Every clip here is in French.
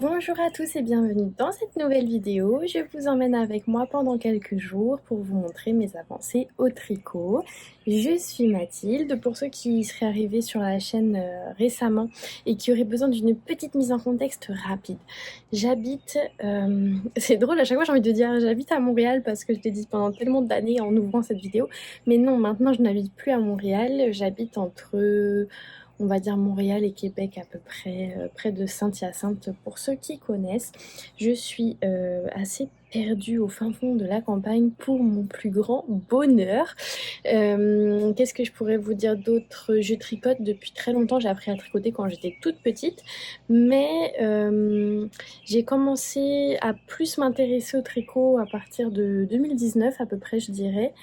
Bonjour à tous et bienvenue dans cette nouvelle vidéo. Je vous emmène avec moi pendant quelques jours pour vous montrer mes avancées au tricot. Je suis Mathilde. Pour ceux qui seraient arrivés sur la chaîne récemment et qui auraient besoin d'une petite mise en contexte rapide. J'habite, c'est drôle, à chaque fois j'ai envie de dire j'habite à Montréal parce que je l'ai dit pendant tellement d'années en ouvrant cette vidéo. Mais non, maintenant je n'habite plus à Montréal. J'habite entre... on va dire Montréal et Québec à peu près, près de Saint-Hyacinthe pour ceux qui connaissent. Je suis assez perdue au fin fond de la campagne pour mon plus grand bonheur. Qu'est-ce que je pourrais vous dire d'autre? Je tricote depuis très longtemps, j'ai appris à tricoter quand j'étais toute petite, mais j'ai commencé à plus m'intéresser au tricot à partir de 2019 à peu près, je dirais,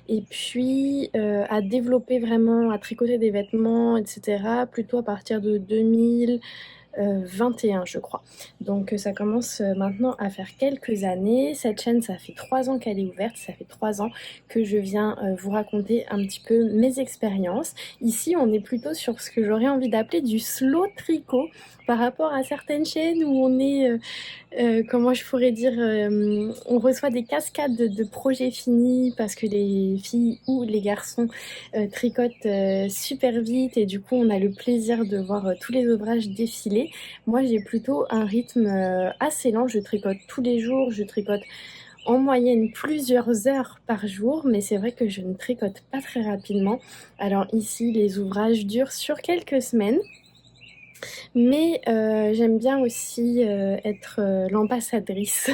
et puis à développer vraiment, à tricoter des vêtements, etc., plutôt à partir de 2021 je crois. Donc ça commence maintenant à faire quelques années. Cette chaîne, ça fait 3 ans qu'elle est ouverte, ça fait 3 ans que je viens vous raconter un petit peu mes expériences. Ici, on est plutôt sur ce que j'aurais envie d'appeler du slow tricot par rapport à certaines chaînes où on est, comment je pourrais dire, on reçoit des cascades de projets finis parce que les filles ou les garçons tricotent super vite et du coup on a le plaisir de voir tous les ouvrages défiler. Moi j'ai plutôt un rythme assez lent, je tricote tous les jours, je tricote en moyenne plusieurs heures par jour, mais c'est vrai que je ne tricote pas très rapidement. Alors ici les ouvrages durent sur quelques semaines. Mais j'aime bien aussi être l'ambassadrice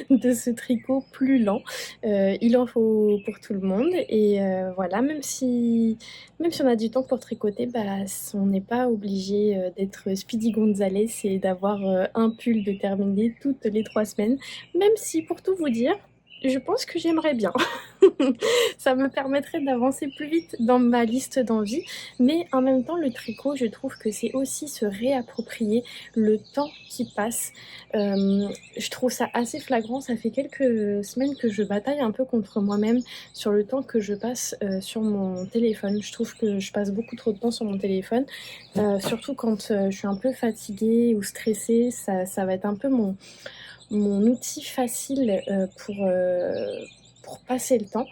de ce tricot plus lent. Il en faut pour tout le monde et voilà, même si on a du temps pour tricoter, bah, on n'est pas obligé d'être Speedy Gonzalez et d'avoir un pull de terminé toutes les 3 semaines. Même si, pour tout vous dire, je pense que j'aimerais bien. Ça me permettrait d'avancer plus vite dans ma liste d'envies, mais en même temps, le tricot, je trouve que c'est aussi se réapproprier le temps qui passe. Je trouve ça assez flagrant, ça fait quelques semaines que je bataille un peu contre moi-même sur le temps que je passe sur mon téléphone. Je trouve que je passe beaucoup trop de temps sur mon téléphone, surtout quand je suis un peu fatiguée ou stressée, ça va être un peu mon outil facile pour passer le temps.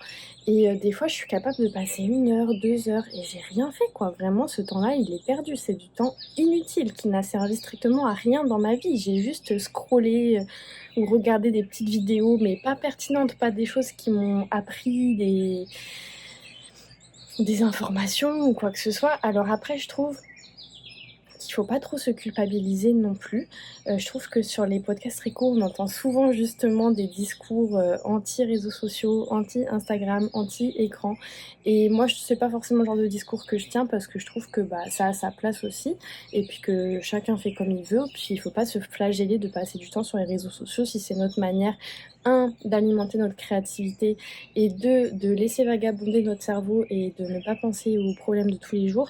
Et des fois, je suis capable de passer 1 heure, 2 heures, et j'ai rien fait, quoi. Vraiment, ce temps-là, il est perdu. C'est du temps inutile qui n'a servi strictement à rien dans ma vie. J'ai juste scrollé ou regardé des petites vidéos, mais pas pertinentes, pas des choses qui m'ont appris des informations ou quoi que ce soit. Alors après, je trouve qu'il faut pas trop se culpabiliser non plus. Je trouve que sur les podcasts tricot, on entend souvent justement des discours anti-réseaux sociaux, anti-Instagram, anti-écran. Et moi, c'est pas forcément le genre de discours que je tiens parce que je trouve que bah, ça a sa place aussi. Et puis que chacun fait comme il veut. Puis il faut pas se flageller de passer du temps sur les réseaux sociaux si c'est notre manière, un, d'alimenter notre créativité et deux, de laisser vagabonder notre cerveau et de ne pas penser aux problèmes de tous les jours.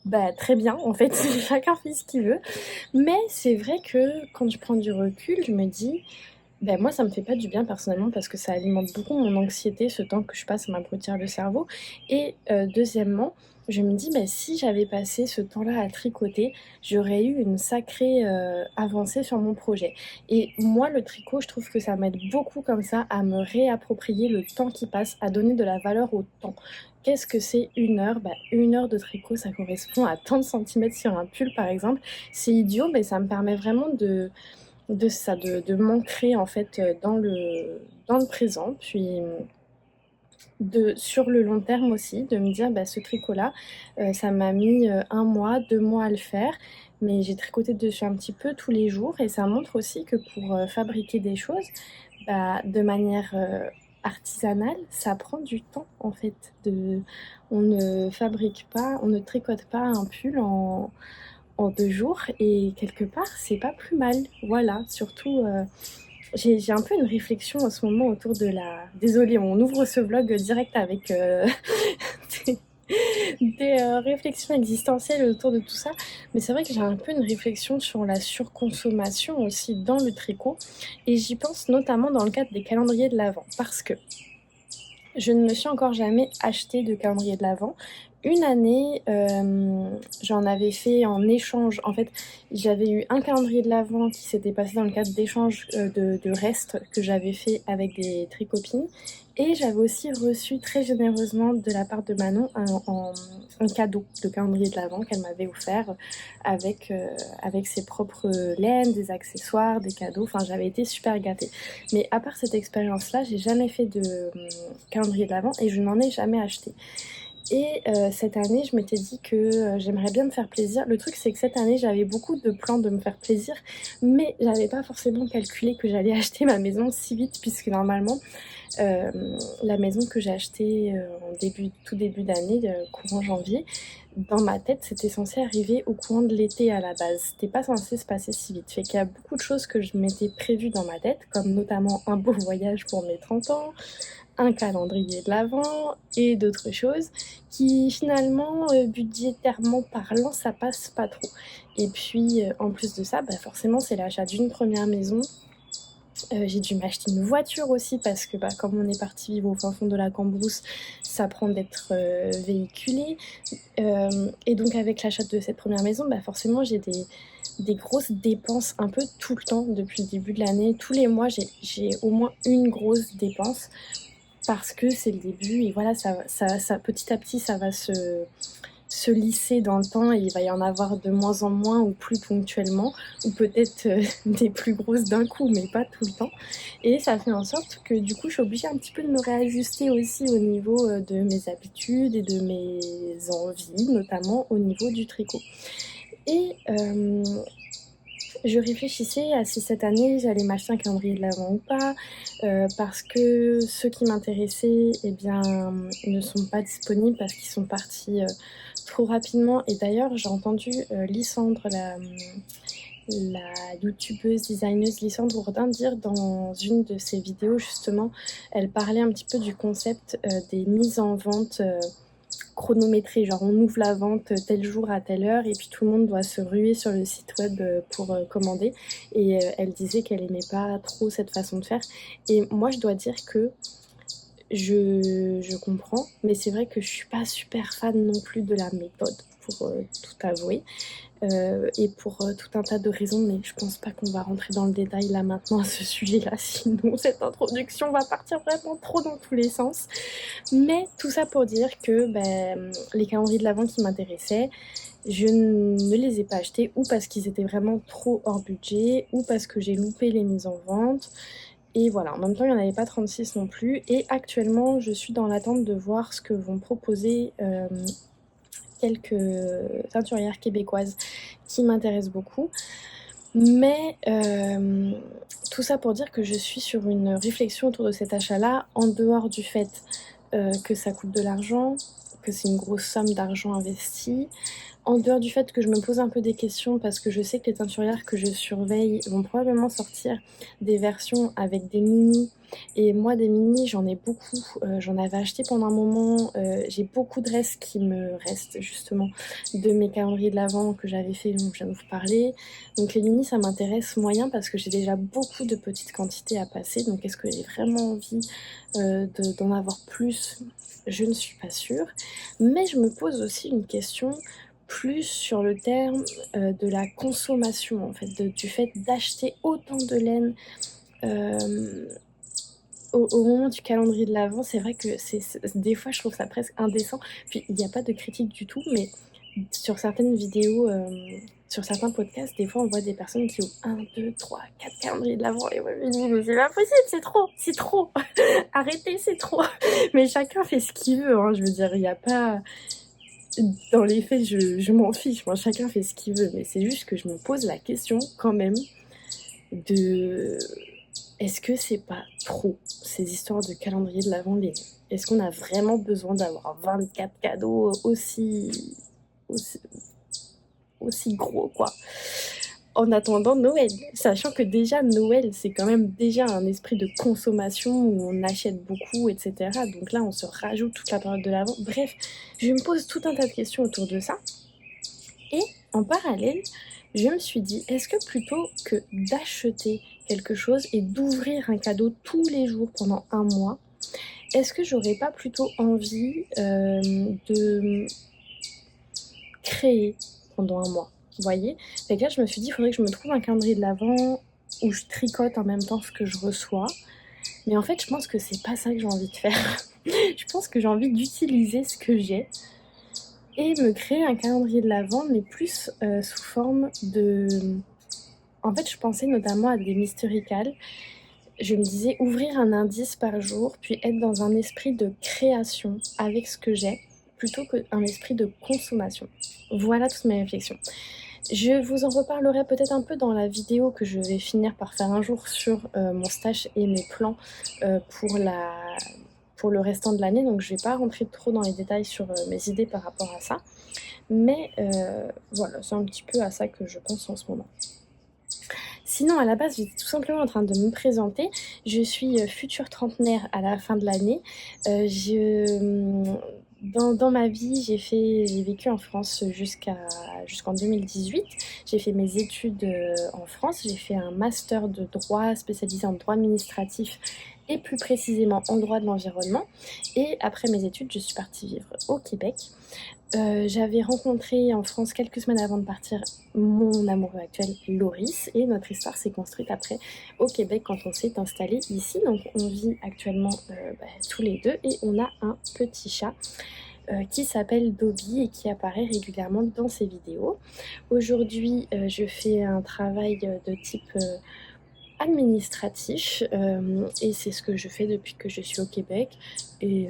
Bah très bien, en fait, chacun fait ce qu'il veut. Mais c'est vrai que quand je prends du recul, je me dis, ben moi ça me fait pas du bien personnellement parce que ça alimente beaucoup mon anxiété, ce temps que je passe à m'abrutir le cerveau. Et deuxièmement, je me dis, ben si j'avais passé ce temps-là à tricoter, j'aurais eu une sacrée avancée sur mon projet. Et moi, le tricot, je trouve que ça m'aide beaucoup comme ça à me réapproprier le temps qui passe, à donner de la valeur au temps. Qu'est-ce que c'est 1 heure? Bah, 1 heure de tricot, ça correspond à tant de centimètres sur un pull, par exemple. C'est idiot, mais ça me permet vraiment de m'ancrer en fait dans le présent, puis sur le long terme aussi, de me dire bah, ce tricot-là, ça m'a mis 1 mois, 2 mois à le faire, mais j'ai tricoté dessus un petit peu tous les jours et ça montre aussi que pour fabriquer des choses, bah, de manière artisanale, ça prend du temps en fait. On ne fabrique pas, on ne tricote pas un pull en 2 jours et quelque part c'est pas plus mal, voilà. Surtout j'ai un peu une réflexion en ce moment autour de la... Désolée, on ouvre ce vlog direct avec des, des réflexions existentielles autour de tout ça, mais c'est vrai que j'ai un peu une réflexion sur la surconsommation aussi dans le tricot et j'y pense notamment dans le cadre des calendriers de l'Avent parce que je ne me suis encore jamais acheté de calendrier de l'Avent. une année, j'en avais fait en échange. En fait, j'avais eu un calendrier de l'Avent qui s'était passé dans le cadre d'échanges de restes que j'avais fait avec des tricopines. Et j'avais aussi reçu très généreusement de la part de Manon un cadeau de calendrier de l'Avent qu'elle m'avait offert avec ses propres laines, des accessoires, des cadeaux. Enfin, j'avais été super gâtée. Mais à part cette expérience-là, j'ai jamais fait de calendrier de l'Avent et je n'en ai jamais acheté. Et cette année, je m'étais dit que j'aimerais bien me faire plaisir. Le truc, c'est que cette année, j'avais beaucoup de plans de me faire plaisir, mais j'avais pas forcément calculé que j'allais acheter ma maison si vite, puisque normalement, la maison que j'ai achetée en tout début d'année, courant janvier, dans ma tête, c'était censé arriver au courant de l'été à la base. C'était pas censé se passer si vite. Fait qu'il y a beaucoup de choses que je m'étais prévues dans ma tête, comme notamment un beau voyage pour mes 30 ans, un calendrier de l'Avent et d'autres choses qui finalement, budgétairement parlant, ça passe pas trop. Et puis en plus de ça, forcément c'est l'achat d'une première maison. J'ai dû m'acheter une voiture aussi parce que comme on est parti vivre au fin fond de la Cambrousse, ça prend d'être véhiculé. Et donc avec l'achat de cette première maison, forcément j'ai des grosses dépenses un peu tout le temps depuis le début de l'année. Tous les mois j'ai au moins une grosse dépense parce que c'est le début et voilà, ça petit à petit ça va se lisser dans le temps et il va y en avoir de moins en moins ou plus ponctuellement ou peut-être des plus grosses d'un coup mais pas tout le temps, et ça fait en sorte que du coup je suis obligée un petit peu de me réajuster aussi au niveau de mes habitudes et de mes envies, notamment au niveau du tricot. Et je réfléchissais à si cette année j'allais m'acheter un calendrier de l'Avent ou pas, parce que ceux qui m'intéressaient ne sont pas disponibles parce qu'ils sont partis trop rapidement. Et d'ailleurs j'ai entendu Lysandre, la youtubeuse designeuse Lysandre Bourdin dire dans une de ses vidéos justement, elle parlait un petit peu du concept des mises en vente chronométré, genre on ouvre la vente tel jour à telle heure et puis tout le monde doit se ruer sur le site web pour commander, et elle disait qu'elle aimait pas trop cette façon de faire, et moi je dois dire que je comprends, mais c'est vrai que je suis pas super fan non plus de la méthode pour tout avouer. Et pour tout un tas de raisons, mais je pense pas qu'on va rentrer dans le détail là maintenant à ce sujet-là, sinon cette introduction va partir vraiment trop dans tous les sens. Mais tout ça pour dire que les calendriers de l'Avent qui m'intéressaient, je ne les ai pas achetés, ou parce qu'ils étaient vraiment trop hors budget, ou parce que j'ai loupé les mises en vente. Et voilà, en même temps il n'y en avait pas 36 non plus, et actuellement je suis dans l'attente de voir ce que vont proposer quelques teinturières québécoises qui m'intéressent beaucoup. Mais tout ça pour dire que je suis sur une réflexion autour de cet achat-là, en dehors du fait que ça coûte de l'argent, que c'est une grosse somme d'argent investie, en dehors du fait que je me pose un peu des questions parce que je sais que les teinturières que je surveille vont probablement sortir des versions avec des mini. Et moi, des mini, j'en ai beaucoup. J'en avais acheté pendant un moment. J'ai beaucoup de restes qui me restent justement de mes calendriers de l'Avent que j'avais fait, dont je viens de vous parler. Donc les mini, ça m'intéresse moyen parce que j'ai déjà beaucoup de petites quantités à passer. Donc est-ce que j'ai vraiment envie d'en avoir plus? Je ne suis pas sûre. Mais je me pose aussi une question plus sur le terme de la consommation, en fait, du fait d'acheter autant de laine au moment du calendrier de l'Avent. C'est vrai que des fois je trouve ça presque indécent. Puis il n'y a pas de critique du tout, mais sur certaines vidéos, sur certains podcasts, des fois on voit des personnes qui ont 1, 2, 3, 4 calendriers de l'Avent, et moi je me dis mais c'est pas possible, c'est trop arrêtez, c'est trop. Mais chacun fait ce qu'il veut, hein, je veux dire, il n'y a pas... Dans les faits, je m'en fiche, moi chacun fait ce qu'il veut, mais c'est juste que je me pose la question quand même de... Est-ce que c'est pas trop, ces histoires de calendrier de l'Avent? Est-ce qu'on a vraiment besoin d'avoir 24 cadeaux aussi, aussi gros, quoi, en attendant Noël, sachant que déjà Noël, c'est quand même déjà un esprit de consommation où on achète beaucoup, etc. Donc là, on se rajoute toute la période de l'Avent. Bref, je me pose tout un tas de questions autour de ça. Et en parallèle, je me suis dit, est-ce que plutôt que d'acheter quelque chose et d'ouvrir un cadeau tous les jours pendant un mois, est-ce que j'aurais pas plutôt envie de créer pendant un mois, vous voyez. Fait que là je me suis dit il faudrait que je me trouve un calendrier de l'Avent où je tricote en même temps ce que je reçois. Mais en fait je pense que c'est pas ça que j'ai envie de faire. Je pense que j'ai envie d'utiliser ce que j'ai et me créer un calendrier de l'Avent, mais plus sous forme de... En fait, je pensais notamment à des mysterical. Je me disais ouvrir un indice par jour, puis être dans un esprit de création avec ce que j'ai, plutôt qu'un esprit de consommation. Voilà toutes mes réflexions. Je vous en reparlerai peut-être un peu dans la vidéo que je vais finir par faire un jour sur mon stash et mes plans pour le restant de l'année. Donc je ne vais pas rentrer trop dans les détails sur mes idées par rapport à ça. Mais voilà, c'est un petit peu à ça que je pense en ce moment. Sinon, à la base, j'étais tout simplement en train de me présenter. Je suis future trentenaire à la fin de l'année. Dans ma vie, j'ai vécu en France jusqu'en 2018. J'ai fait mes études en France. J'ai fait un master de droit spécialisé en droit administratif et plus précisément en droit de l'environnement. Et après mes études, je suis partie vivre au Québec. J'avais rencontré en France quelques semaines avant de partir mon amoureux actuel, Loris, et notre histoire s'est construite après au Québec quand on s'est installé ici. Donc on vit actuellement tous les deux et on a un petit chat qui s'appelle Dobby et qui apparaît régulièrement dans ses vidéos. Aujourd'hui, je fais un travail de type administratif et c'est ce que je fais depuis que je suis au Québec et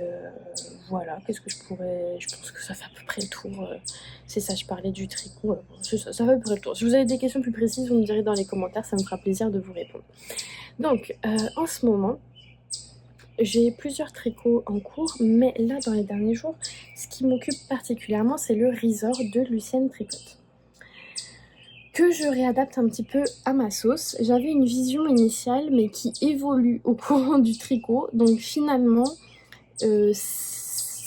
voilà, qu'est-ce que je pense que ça fait à peu près le tour. C'est ça, je parlais du tricot, c'est ça, ça fait à peu près le tour. Si vous avez des questions plus précises, vous me direz dans les commentaires, ça me fera plaisir de vous répondre. Donc en ce moment j'ai plusieurs tricots en cours, mais là dans les derniers jours ce qui m'occupe particulièrement c'est le Resort de Lucienne Tricotte que je réadapte un petit peu à ma sauce. J'avais une vision initiale mais qui évolue au courant du tricot, donc finalement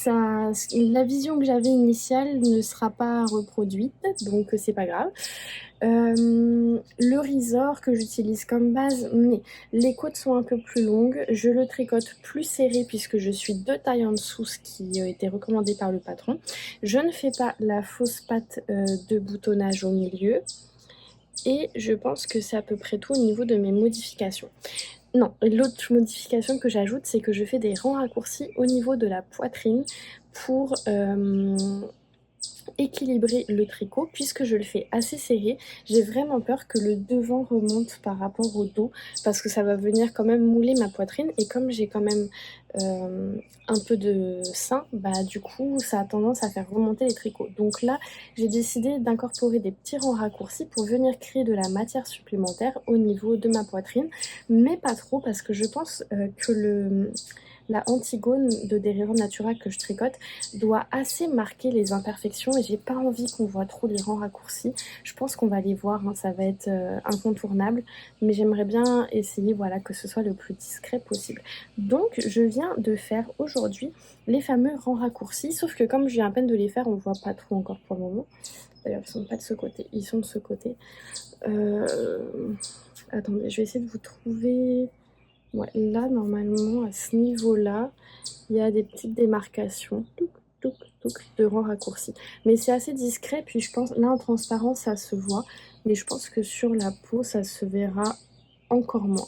la vision que j'avais initiale ne sera pas reproduite, donc c'est pas grave. Le Resort que j'utilise comme base, mais les côtes sont un peu plus longues, je le tricote plus serré puisque je suis 2 tailles en dessous, ce qui a été recommandé par le patron. Je ne fais pas la fausse patte de boutonnage au milieu et je pense que c'est à peu près tout au niveau de mes modifications. Non, l'autre modification que j'ajoute, c'est que je fais des rangs raccourcis au niveau de la poitrine pour équilibrer le tricot puisque je le fais assez serré. J'ai vraiment peur que le devant remonte par rapport au dos parce que ça va venir quand même mouler ma poitrine et comme j'ai quand même un peu de sein, bah du coup ça a tendance à faire remonter les tricots. Donc là j'ai décidé d'incorporer des petits rangs raccourcis pour venir créer de la matière supplémentaire au niveau de ma poitrine, mais pas trop parce que je pense que la Antigone de Deriron Natura que je tricote doit assez marquer les imperfections et j'ai pas envie qu'on voit trop les rangs raccourcis. Je pense qu'on va les voir, hein, ça va être incontournable, mais j'aimerais bien essayer voilà, que ce soit le plus discret possible. Donc je viens de faire aujourd'hui les fameux rangs raccourcis, sauf que comme je viens à peine de les faire, on voit pas trop encore pour le moment. D'ailleurs ils sont pas de ce côté, ils sont de ce côté. Attendez, je vais essayer de vous trouver... Ouais, là, normalement, à ce niveau-là, il y a des petites démarcations de rangs raccourcis. Mais c'est assez discret, puis je pense, là, en transparence, ça se voit. Mais je pense que sur la peau, ça se verra encore moins.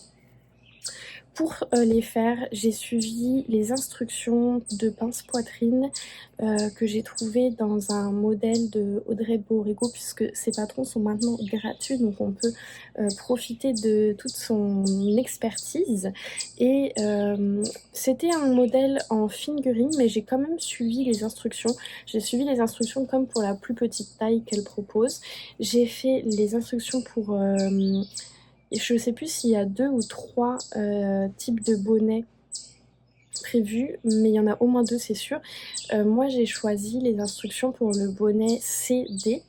Pour les faire, j'ai suivi les instructions de pince poitrine que j'ai trouvées dans un modèle de Audrey Borrego puisque ses patrons sont maintenant gratuits, donc on peut profiter de toute son expertise. Et c'était un modèle en fingering, mais j'ai quand même suivi les instructions. J'ai suivi les instructions comme pour la plus petite taille qu'elle propose. J'ai fait les instructions pour... je ne sais plus s'il y a 2 ou 3 types de bonnets prévus, mais il y en a au moins 2, c'est sûr. Moi, j'ai choisi les instructions pour le bonnet CD,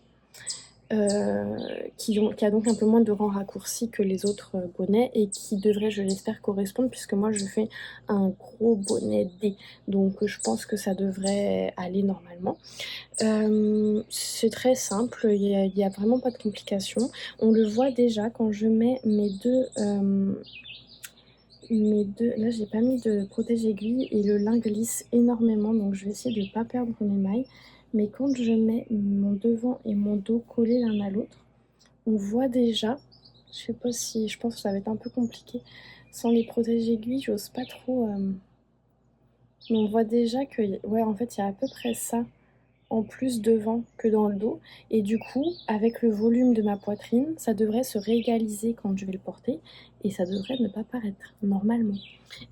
qui a donc un peu moins de rangs raccourcis que les autres bonnets et qui devrait, je l'espère, correspondre puisque moi je fais un gros bonnet D, donc je pense que ça devrait aller normalement. C'est très simple, il n'y a vraiment pas de complications. On le voit déjà quand je mets mes deux... Là j'ai pas mis de protège-aiguille et le lin glisse énormément, donc je vais essayer de ne pas perdre mes mailles. mais quand je mets mon devant et mon dos collés l'un à l'autre, on voit déjà, je sais pas si, je pense que ça va être un peu compliqué, sans les protèges aiguilles, j'ose pas trop, mais on voit déjà que, ouais, en fait, il y a à peu près ça en plus devant que dans le dos. Et du coup, avec le volume de ma poitrine, ça devrait se réégaliser quand je vais le porter et ça devrait ne pas paraître normalement.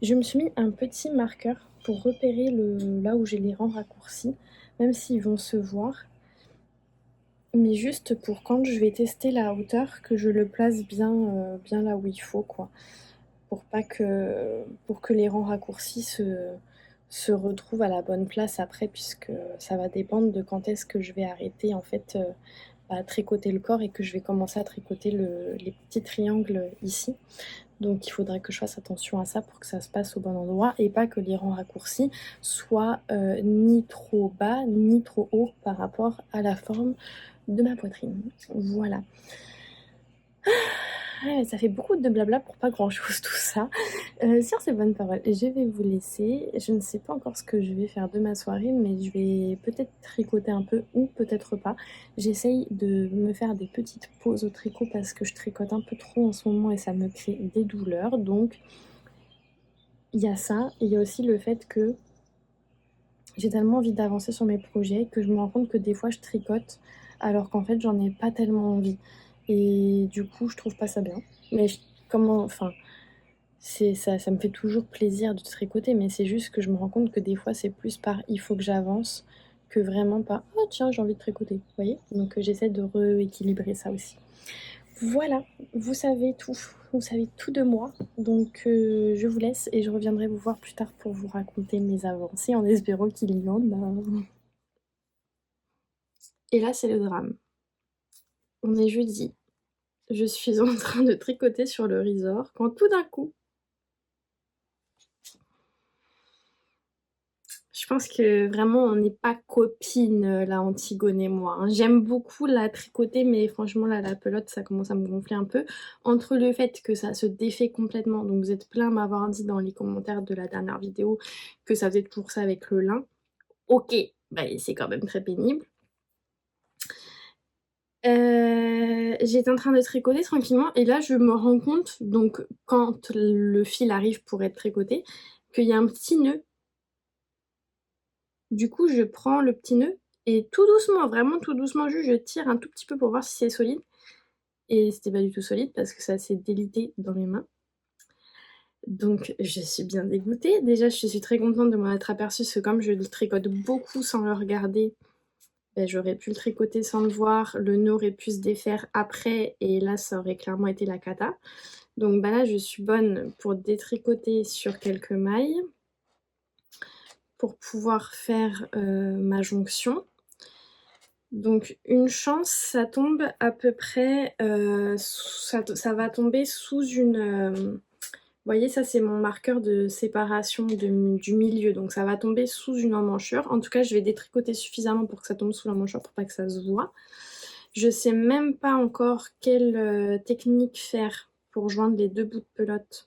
Je me suis mis un petit marqueur pour repérer là où j'ai les rangs raccourcis, même s'ils vont se voir, mais juste pour quand je vais tester la hauteur, que je le place bien, bien là où il faut, quoi. Pour que les rangs raccourcis se retrouvent à la bonne place après, puisque ça va dépendre de quand est-ce que je vais arrêter en fait à tricoter le corps et que je vais commencer à tricoter les petits triangles ici. Donc il faudrait que je fasse attention à ça pour que ça se passe au bon endroit et pas que les rangs raccourcis soient ni trop bas ni trop hauts par rapport à la forme de ma poitrine. Voilà. Ouais, ça fait beaucoup de blabla pour pas grand chose tout ça. Sur ces bonnes paroles, je vais vous laisser. Je ne sais pas encore ce que je vais faire de ma soirée, mais je vais peut-être tricoter un peu ou peut-être pas. J'essaye de me faire des petites pauses au tricot parce que je tricote un peu trop en ce moment et ça me crée des douleurs. Donc il y a ça, et il y a aussi le fait que j'ai tellement envie d'avancer sur mes projets que je me rends compte que des fois je tricote alors qu'en fait j'en ai pas tellement envie. Et du coup je trouve pas ça bien. Mais enfin, ça me fait toujours plaisir de tricoter, mais c'est juste que je me rends compte que des fois c'est plus par il faut que j'avance que vraiment par oh tiens j'ai envie de tricoter, vous voyez. Donc j'essaie de rééquilibrer ça aussi. Voilà, vous savez tout de moi, donc je vous laisse et je reviendrai vous voir plus tard pour vous raconter mes avancées en espérant qu'il y en a. Et là c'est le drame. On est jeudi, je suis en train de tricoter sur le resort quand tout d'un coup je pense que vraiment on n'est pas copines, là, Antigone et moi, hein. J'aime beaucoup la tricoter, mais franchement là, la pelote, ça commence à me gonfler un peu. Entre le fait que ça se défait complètement, donc vous êtes plein à m'avoir dit dans les commentaires de la dernière vidéo que ça faisait toujours ça avec le lin. OK, bah c'est quand même très pénible. J'étais en train de tricoter tranquillement et là je me rends compte, donc quand le fil arrive pour être tricoté, qu'il y a un petit nœud. Du coup, je prends le petit nœud et tout doucement, vraiment tout doucement, juste je tire un tout petit peu pour voir si c'est solide. Et c'était pas du tout solide parce que ça s'est délité dans mes mains. Donc je suis bien dégoûtée. Déjà, je suis très contente de m'en être aperçue parce que comme je le tricote beaucoup sans le regarder, ben, j'aurais pu le tricoter sans le voir. Le nœud aurait pu se défaire après et là, ça aurait clairement été la cata. Donc bah là, je suis bonne pour détricoter sur quelques mailles pour pouvoir faire ma jonction. Donc une chance, ça tombe à peu près, ça va tomber sous une... vous voyez, ça c'est mon marqueur de séparation du milieu, donc ça va tomber sous une emmanchure. En tout cas, je vais détricoter suffisamment pour que ça tombe sous l'emmanchure pour pas que ça se voit. Je sais même pas encore quelle technique faire pour joindre les deux bouts de pelote.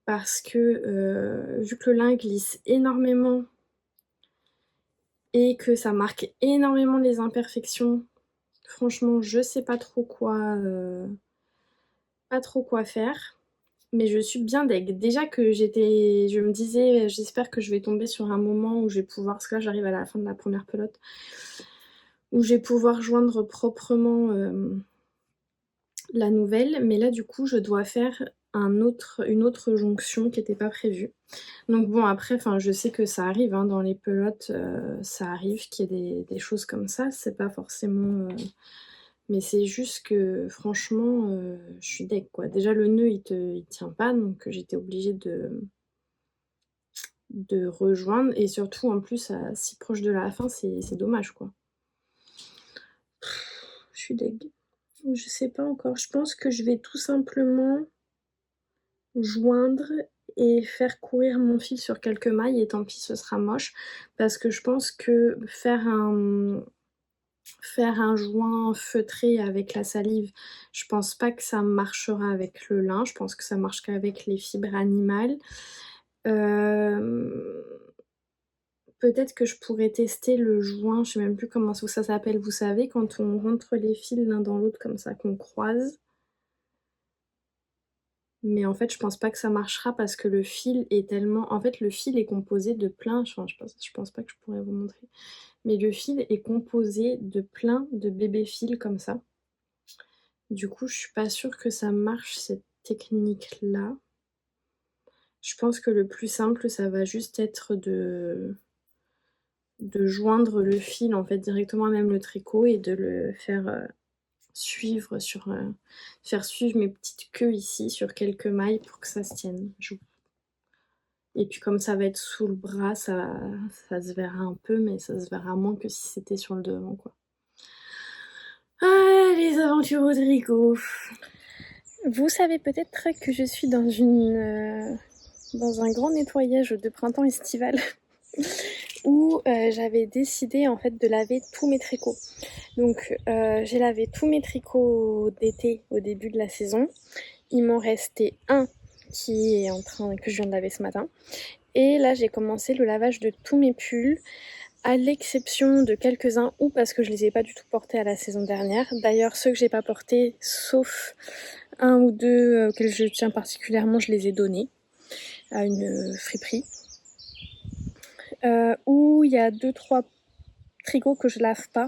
Parce que vu que le lin glisse énormément et que ça marque énormément les imperfections, franchement, je sais pas trop quoi faire, mais je suis bien deg. Déjà que je me disais, j'espère que je vais tomber sur un moment où je vais pouvoir, parce que là j'arrive à la fin de la première pelote, où je vais pouvoir joindre proprement la nouvelle, mais là du coup je dois faire une autre jonction qui n'était pas prévue. Donc bon, après, je sais que ça arrive, hein, dans les pelotes, ça arrive qu'il y ait des choses comme ça, c'est pas forcément... mais c'est juste que franchement, je suis deg, quoi. Déjà le nœud il tient pas, donc j'étais obligée de rejoindre et surtout en plus si proche de la fin, c'est dommage, quoi. Je suis deg. Je sais pas encore, je pense que je vais tout simplement joindre et faire courir mon fil sur quelques mailles et tant pis, ce sera moche parce que je pense que faire un joint feutré avec la salive, je pense pas que ça marchera avec le lin, je pense que ça marche qu'avec les fibres animales. Peut-être que je pourrais tester le joint, je sais même plus comment ça s'appelle, vous savez, quand on rentre les fils l'un dans l'autre comme ça, qu'on croise. Mais en fait, je pense pas que ça marchera parce que le fil est tellement... En fait, le fil est composé de plein... Enfin, je pense pas que je pourrais vous montrer. Mais le fil est composé de plein de bébés fils comme ça. Du coup, je suis pas sûre que ça marche, cette technique-là. Je pense que le plus simple, ça va juste être de joindre le fil, en fait, directement à même le tricot et de le faire suivre faire suivre mes petites queues ici sur quelques mailles pour que ça se tienne. Et puis comme ça va être sous le bras, ça se verra un peu, mais ça se verra moins que si c'était sur le devant, quoi. Ah, les aventures au tricot. Vous savez peut-être que je suis dans un grand nettoyage de printemps estival où j'avais décidé en fait de laver tous mes tricots. Donc j'ai lavé tous mes tricots d'été au début de la saison. Il m'en restait un que je viens de laver ce matin. Et là j'ai commencé le lavage de tous mes pulls, à l'exception de quelques-uns ou parce que je les ai pas du tout portés à la saison dernière. D'ailleurs ceux que j'ai pas portés, sauf un ou deux auxquels je tiens particulièrement, je les ai donnés à une friperie. Où il y a 2-3 tricots que je lave pas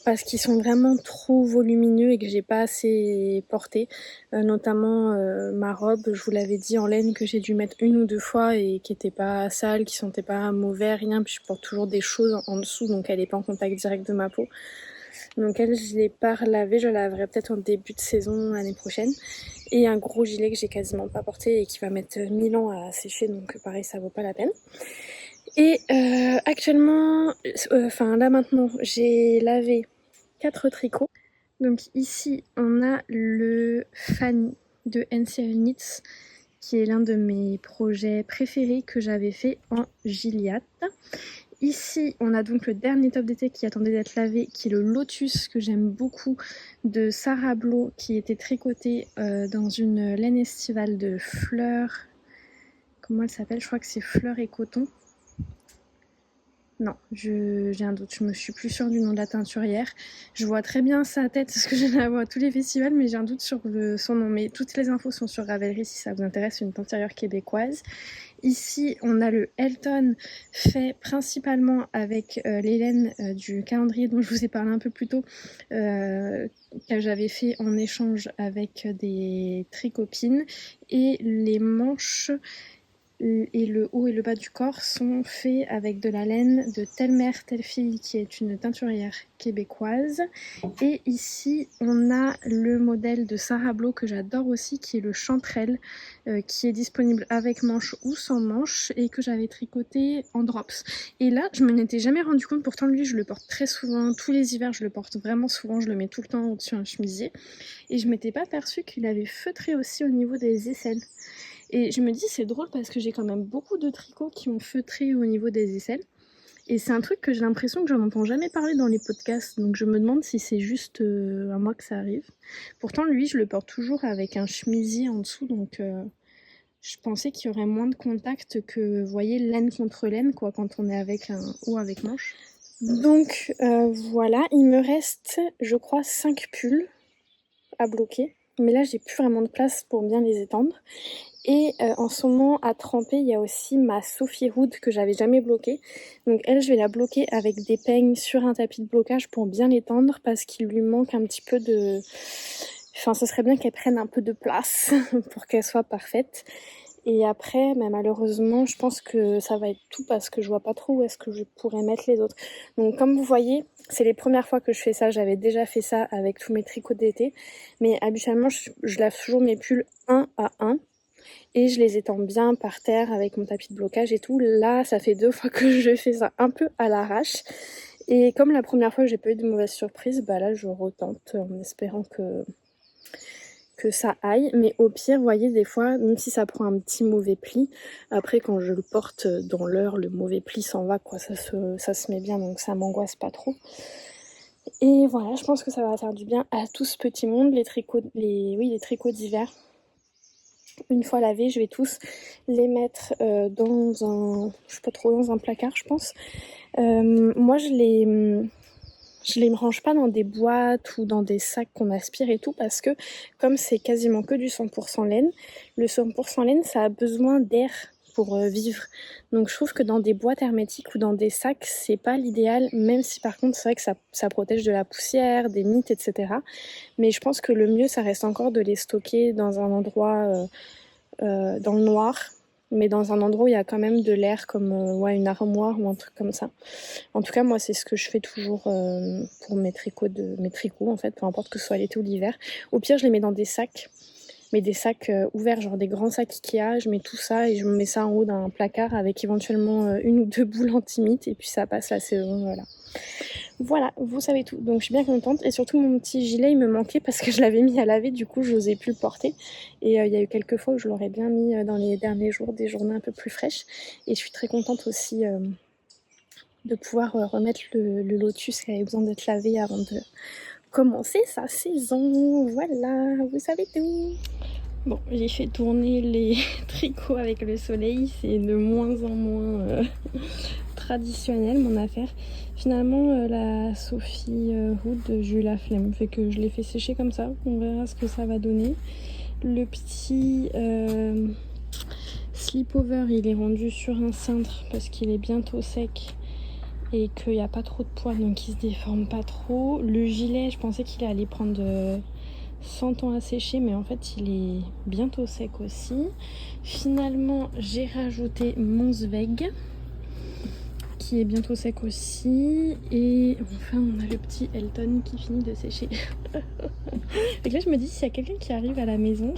parce qu'ils sont vraiment trop volumineux et que j'ai pas assez porté, notamment ma robe, je vous l'avais dit, en laine, que j'ai dû mettre 1 ou 2 fois et qui était pas sale, qui sentait pas mauvais, rien, puis je porte toujours des choses en dessous, donc elle est pas en contact direct de ma peau. Donc elle, je l'ai pas relavée, je la laverai peut-être en début de saison l'année prochaine. Et un gros gilet que j'ai quasiment pas porté et qui va mettre 1000 ans à sécher, donc pareil, ça vaut pas la peine. Et actuellement, là maintenant, j'ai lavé 4 tricots. Donc ici, on a le Fanny de NCL Knits, qui est l'un de mes projets préférés que j'avais fait en Gilliatt. Ici, on a donc le dernier top d'été qui attendait d'être lavé, qui est le Lotus, que j'aime beaucoup, de Sarah Blo, qui était tricoté dans une laine estivale de fleurs. Comment elle s'appelle? Je crois que c'est Fleurs et Coton. Non, j'ai un doute, je me suis plus sûre du nom de la teinturière. Je vois très bien sa tête parce que je la vois à tous les festivals, mais j'ai un doute sur son nom. Mais toutes les infos sont sur Ravelry si ça vous intéresse, une teinturière québécoise. Ici, on a le Elton, fait principalement avec les laines du calendrier dont je vous ai parlé un peu plus tôt, que j'avais fait en échange avec des tricopines. Et les manches et le haut et le bas du corps sont faits avec de la laine de Telle Mère Telle Fille, qui est une teinturière québécoise. Et ici on a le modèle de Sarah Blo que j'adore aussi, qui est le Chanterelle, qui est disponible avec manche ou sans manche et que j'avais tricoté en drops. Et là je m'en étais jamais rendu compte, pourtant lui je le porte très souvent, tous les hivers je le porte vraiment souvent, je le mets tout le temps au-dessus d'un chemisier, et je m'étais pas aperçue qu'il avait feutré aussi au niveau des aisselles. Et je me dis c'est drôle parce que j'ai quand même beaucoup de tricots qui ont feutré au niveau des aisselles. Et c'est un truc que j'ai l'impression que j'en entends jamais parler dans les podcasts. Donc je me demande si c'est juste à moi que ça arrive. Pourtant lui je le porte toujours avec un chemisier en dessous. Donc je pensais qu'il y aurait moins de contact que, vous voyez, laine contre laine, quoi, quand on est avec un haut avec manche. Donc voilà, il me reste je crois 5 pulls à bloquer. Mais là j'ai plus vraiment de place pour bien les étendre. Et en ce moment à tremper, il y a aussi ma Sophie Hood que j'avais jamais bloquée. Donc elle, je vais la bloquer avec des peignes sur un tapis de blocage pour bien l'étendre parce qu'il lui manque un petit peu de... Enfin, ce serait bien qu'elle prenne un peu de place pour qu'elle soit parfaite. Et après, bah, malheureusement, je pense que ça va être tout parce que je vois pas trop où est-ce que je pourrais mettre les autres. Donc comme vous voyez, c'est les premières fois que je fais ça. J'avais déjà fait ça avec tous mes tricots d'été. Mais habituellement, je lave toujours mes pulls 1 à 1. Et je les étends bien par terre avec mon tapis de blocage et tout. Là, ça fait 2 fois que je fais ça un peu à l'arrache. Et comme la première fois j'ai pas eu de mauvaise surprise, bah là je retente en espérant que ça aille. Mais au pire, vous voyez, des fois, même si ça prend un petit mauvais pli, après quand je le porte dans l'heure, le mauvais pli s'en va, quoi. Ça se met bien, donc ça m'angoisse pas trop. Et voilà, je pense que ça va faire du bien à tout ce petit monde, les tricots d'hiver. Une fois lavés, je vais tous les mettre dans un, je sais pas trop, dans un placard, je pense. Moi, je les range pas dans des boîtes ou dans des sacs qu'on aspire et tout parce que comme c'est quasiment que du 100% laine, le 100% laine, ça a besoin d'air pour vivre. Donc je trouve que dans des boîtes hermétiques ou dans des sacs, c'est pas l'idéal, même si par contre c'est vrai que ça protège de la poussière, des mites, etc. Mais je pense que le mieux, ça reste encore de les stocker dans un endroit dans le noir, mais dans un endroit où il y a quand même de l'air, comme ouais, une armoire ou un truc comme ça. En tout cas, moi, c'est ce que je fais toujours pour mes tricots, en fait, peu importe que ce soit l'été ou l'hiver. Au pire, je les mets dans des sacs, mais des sacs ouverts, genre des grands sacs Ikea. Je mets tout ça et je me mets ça en haut d'un placard avec éventuellement une ou deux boules anti-mites, et puis ça passe la saison, voilà. Voilà, vous savez tout. Donc je suis bien contente. Et surtout mon petit gilet, il me manquait parce que je l'avais mis à laver. Du coup, je n'osais plus le porter. Et il y a eu quelques fois où je l'aurais bien mis dans les derniers jours, des journées un peu plus fraîches. Et je suis très contente aussi de pouvoir remettre le lotus qui avait besoin d'être lavé avant de commencer sa saison. Voilà, vous savez tout. Bon, j'ai fait tourner les tricots avec le soleil. C'est de moins en moins traditionnel mon affaire. Finalement la Sophie Hood, j'ai eu la flemme, fait que je l'ai fait sécher comme ça, on verra ce que ça va donner. Le petit slipover, il est rendu sur un cintre parce qu'il est bientôt sec et qu'il n'y a pas trop de poils, donc il se déforme pas trop. Le gilet, je pensais qu'il allait prendre 100 ans à sécher, mais en fait il est bientôt sec aussi. Finalement j'ai rajouté mon Zweig qui est bientôt sec aussi, et enfin on a le petit Elton qui finit de sécher. Et là je me dis, s'il y a quelqu'un qui arrive à la maison,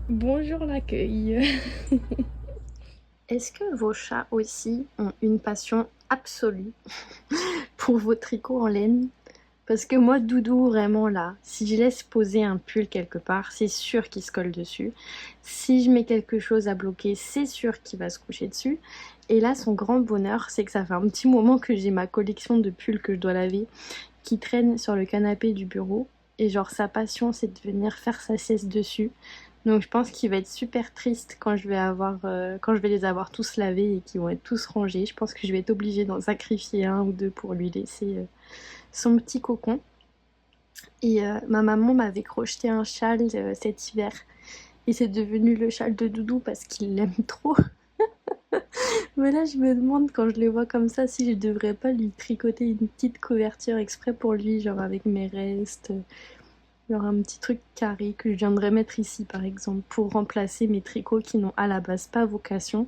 bonjour l'accueil. Est-ce que vos chats aussi ont une passion absolue pour vos tricots en laine? Parce que moi, Doudou, vraiment là, si je laisse poser un pull quelque part, c'est sûr qu'il se colle dessus. Si je mets quelque chose à bloquer, c'est sûr qu'il va se coucher dessus. Et là, son grand bonheur, c'est que ça fait un petit moment que j'ai ma collection de pulls que je dois laver qui traîne sur le canapé du bureau. Et genre, sa passion, c'est de venir faire sa sieste dessus. Donc je pense qu'il va être super triste quand je vais les avoir tous lavés et qu'ils vont être tous rangés. Je pense que je vais être obligée d'en sacrifier un ou deux pour lui laisser son petit cocon. Et ma maman m'avait crocheté un châle cet hiver. Et c'est devenu le châle de Doudou parce qu'il l'aime trop. Mais là, je me demande quand je les vois comme ça si je devrais pas lui tricoter une petite couverture exprès pour lui, genre avec mes restes. Genre un petit truc carré que je viendrais mettre ici par exemple pour remplacer mes tricots qui n'ont à la base pas vocation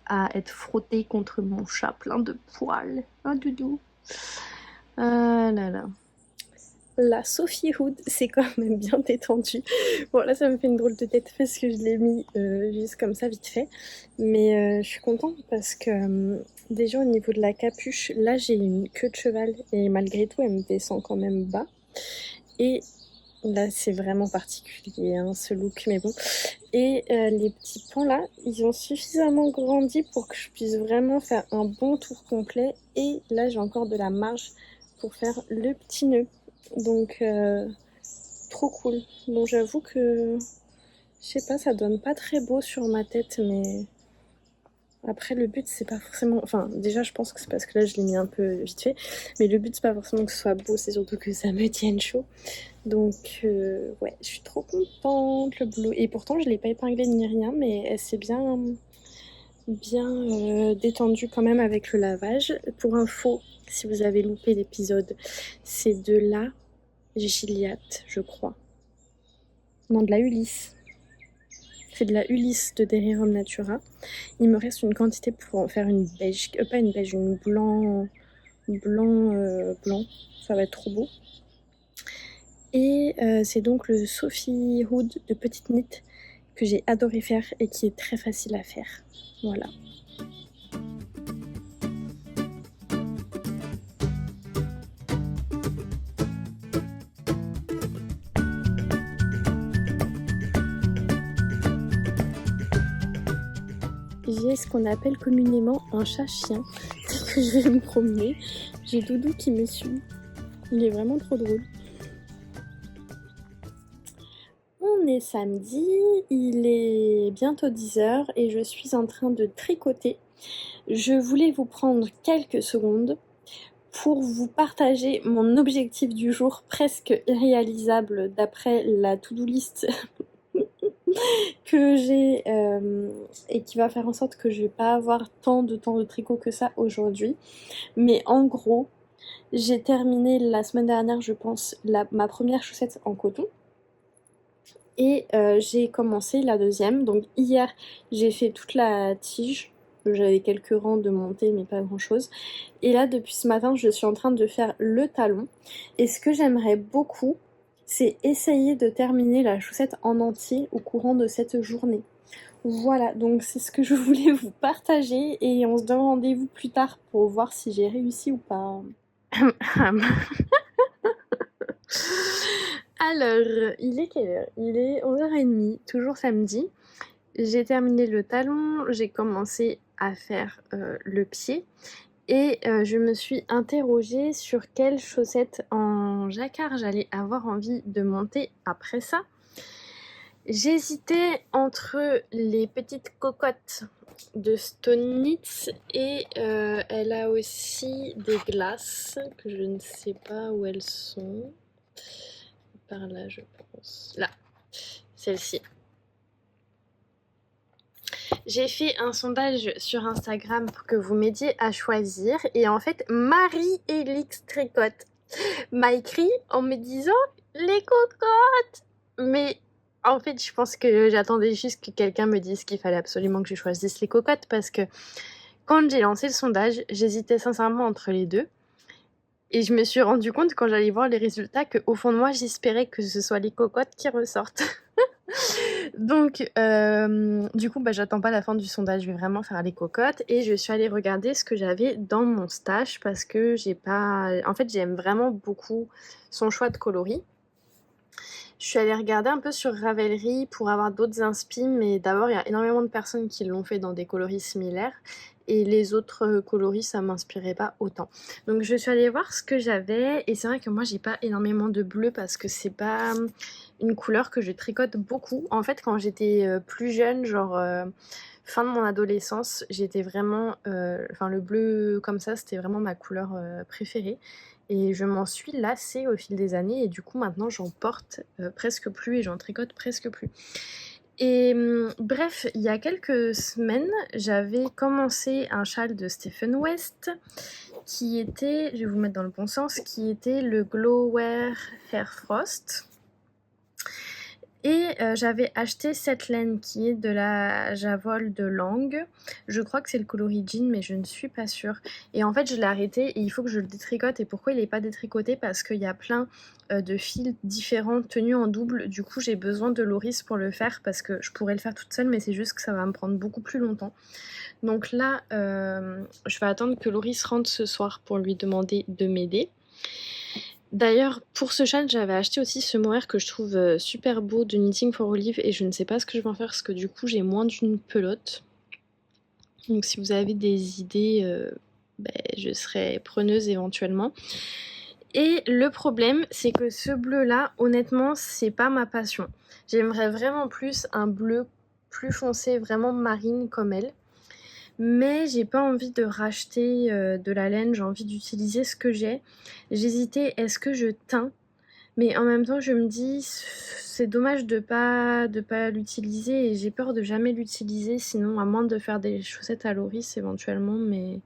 à être frottés contre mon chat plein de poils. Hein, Doudou? Ah là là. La Sophie Hood, c'est quand même bien détendu. Bon là ça me fait une drôle de tête parce que je l'ai mis juste comme ça vite fait. Mais je suis contente parce que déjà au niveau de la capuche, là j'ai une queue de cheval et malgré tout elle me descend quand même bas. Et là c'est vraiment particulier hein, ce look, mais bon. Et les petits pans là, ils ont suffisamment grandi pour que je puisse vraiment faire un bon tour complet. Et là j'ai encore de la marge pour faire le petit nœud. Donc trop cool. Bon j'avoue que je sais pas, ça donne pas très beau sur ma tête, mais après le but c'est pas forcément, enfin déjà je pense que c'est parce que là je l'ai mis un peu vite fait, mais le but c'est pas forcément que ce soit beau, c'est surtout que ça me tienne chaud. Donc ouais, je suis trop contente, le boulot. Et pourtant je l'ai pas épinglé ni rien, mais elle s'est bien détendue quand même avec le lavage. Pour info, si vous avez loupé l'épisode, c'est de la Gilliatt, je crois. Non, de la Ulysse. C'est de la Ulysse de Derrière Homme Natura. Il me reste une quantité pour en faire une beige, pas une beige, une blanc, blanc. Ça va être trop beau. Et c'est donc le Sophie Hood de Petite Knit que j'ai adoré faire et qui est très facile à faire. Voilà. J'ai ce qu'on appelle communément un chat-chien. Dès que je vais me promener, j'ai Doudou qui me suit. Il est vraiment trop drôle. On est samedi, il est bientôt 10h et je suis en train de tricoter. Je voulais vous prendre quelques secondes pour vous partager mon objectif du jour presque irréalisable d'après la to-do list que j'ai et qui va faire en sorte que je vais pas avoir tant de temps de tricot que ça aujourd'hui. Mais en gros, j'ai terminé la semaine dernière, je pense, ma première chaussette en coton. Et j'ai commencé la deuxième. Donc hier, j'ai fait toute la tige. J'avais quelques rangs de montée, mais pas grand chose. Et là, depuis ce matin, je suis en train de faire le talon. Et ce que j'aimerais beaucoup, c'est essayer de terminer la chaussette en entier au courant de cette journée. Voilà, donc c'est ce que je voulais vous partager. Et on se donne rendez-vous plus tard pour voir si j'ai réussi ou pas. Alors, il est quelle heure? Il est 11h30, toujours samedi. J'ai terminé le talon, j'ai commencé à faire le pied et je me suis interrogée sur quelles chaussettes en jacquard j'allais avoir envie de monter après ça. J'hésitais entre les petites cocottes de Stone Knits et elle a aussi des glaces que je ne sais pas où elles sont. Par là, je pense. Là, celle-ci. J'ai fait un sondage sur Instagram pour que vous m'aidiez à choisir. Et en fait, Marie-Élix Tricotte m'a écrit en me disant les cocottes. Mais en fait, je pense que j'attendais juste que quelqu'un me dise qu'il fallait absolument que je choisisse les cocottes. Parce que quand j'ai lancé le sondage, j'hésitais sincèrement entre les deux. Et je me suis rendu compte quand j'allais voir les résultats qu'au fond de moi, j'espérais que ce soit les cocottes qui ressortent. Donc, du coup, j'attends pas la fin du sondage, je vais vraiment faire les cocottes. Et je suis allée regarder ce que j'avais dans mon stash parce que j'ai pas... En fait, j'aime vraiment beaucoup son choix de coloris. Je suis allée regarder un peu sur Ravelry pour avoir d'autres inspi, mais d'abord, il y a énormément de personnes qui l'ont fait dans des coloris similaires. Et les autres coloris, ça m'inspirait pas autant. Donc je suis allée voir ce que j'avais. Et c'est vrai que moi, j'ai pas énormément de bleu parce que c'est pas une couleur que je tricote beaucoup. En fait, quand j'étais plus jeune, genre fin de mon adolescence, j'étais vraiment... Enfin, le bleu comme ça, c'était vraiment ma couleur préférée. Et je m'en suis lassée au fil des années. Et du coup, maintenant, j'en porte presque plus et j'en tricote presque plus. Et bref, il y a quelques semaines, j'avais commencé un châle de Stephen West qui était, je vais vous mettre dans le bon sens, qui était le Glowear Hair Frost. Et j'avais acheté cette laine qui est de la Javol de Lange. Je crois que c'est le coloris jean, mais je ne suis pas sûre. Et en fait, je l'ai arrêté et il faut que je le détricote. Et pourquoi il n'est pas détricoté? Parce qu'il y a plein de fils différents tenus en double. Du coup, j'ai besoin de Loris pour le faire parce que je pourrais le faire toute seule, mais c'est juste que ça va me prendre beaucoup plus longtemps. Donc là, je vais attendre que Loris rentre ce soir pour lui demander de m'aider. D'ailleurs, pour ce châle, j'avais acheté aussi ce mohair que je trouve super beau de Knitting for Olive et je ne sais pas ce que je vais en faire parce que du coup j'ai moins d'une pelote. Donc si vous avez des idées, je serai preneuse éventuellement. Et le problème, c'est que ce bleu-là, honnêtement, c'est pas ma passion. J'aimerais vraiment plus un bleu plus foncé, vraiment marine comme elle. Mais j'ai pas envie de racheter de la laine, j'ai envie d'utiliser ce que j'ai. J'hésitais, est-ce que je teins? Mais en même temps, je me dis, c'est dommage de pas l'utiliser et j'ai peur de jamais l'utiliser, sinon à moins de faire des chaussettes à Loris éventuellement, mais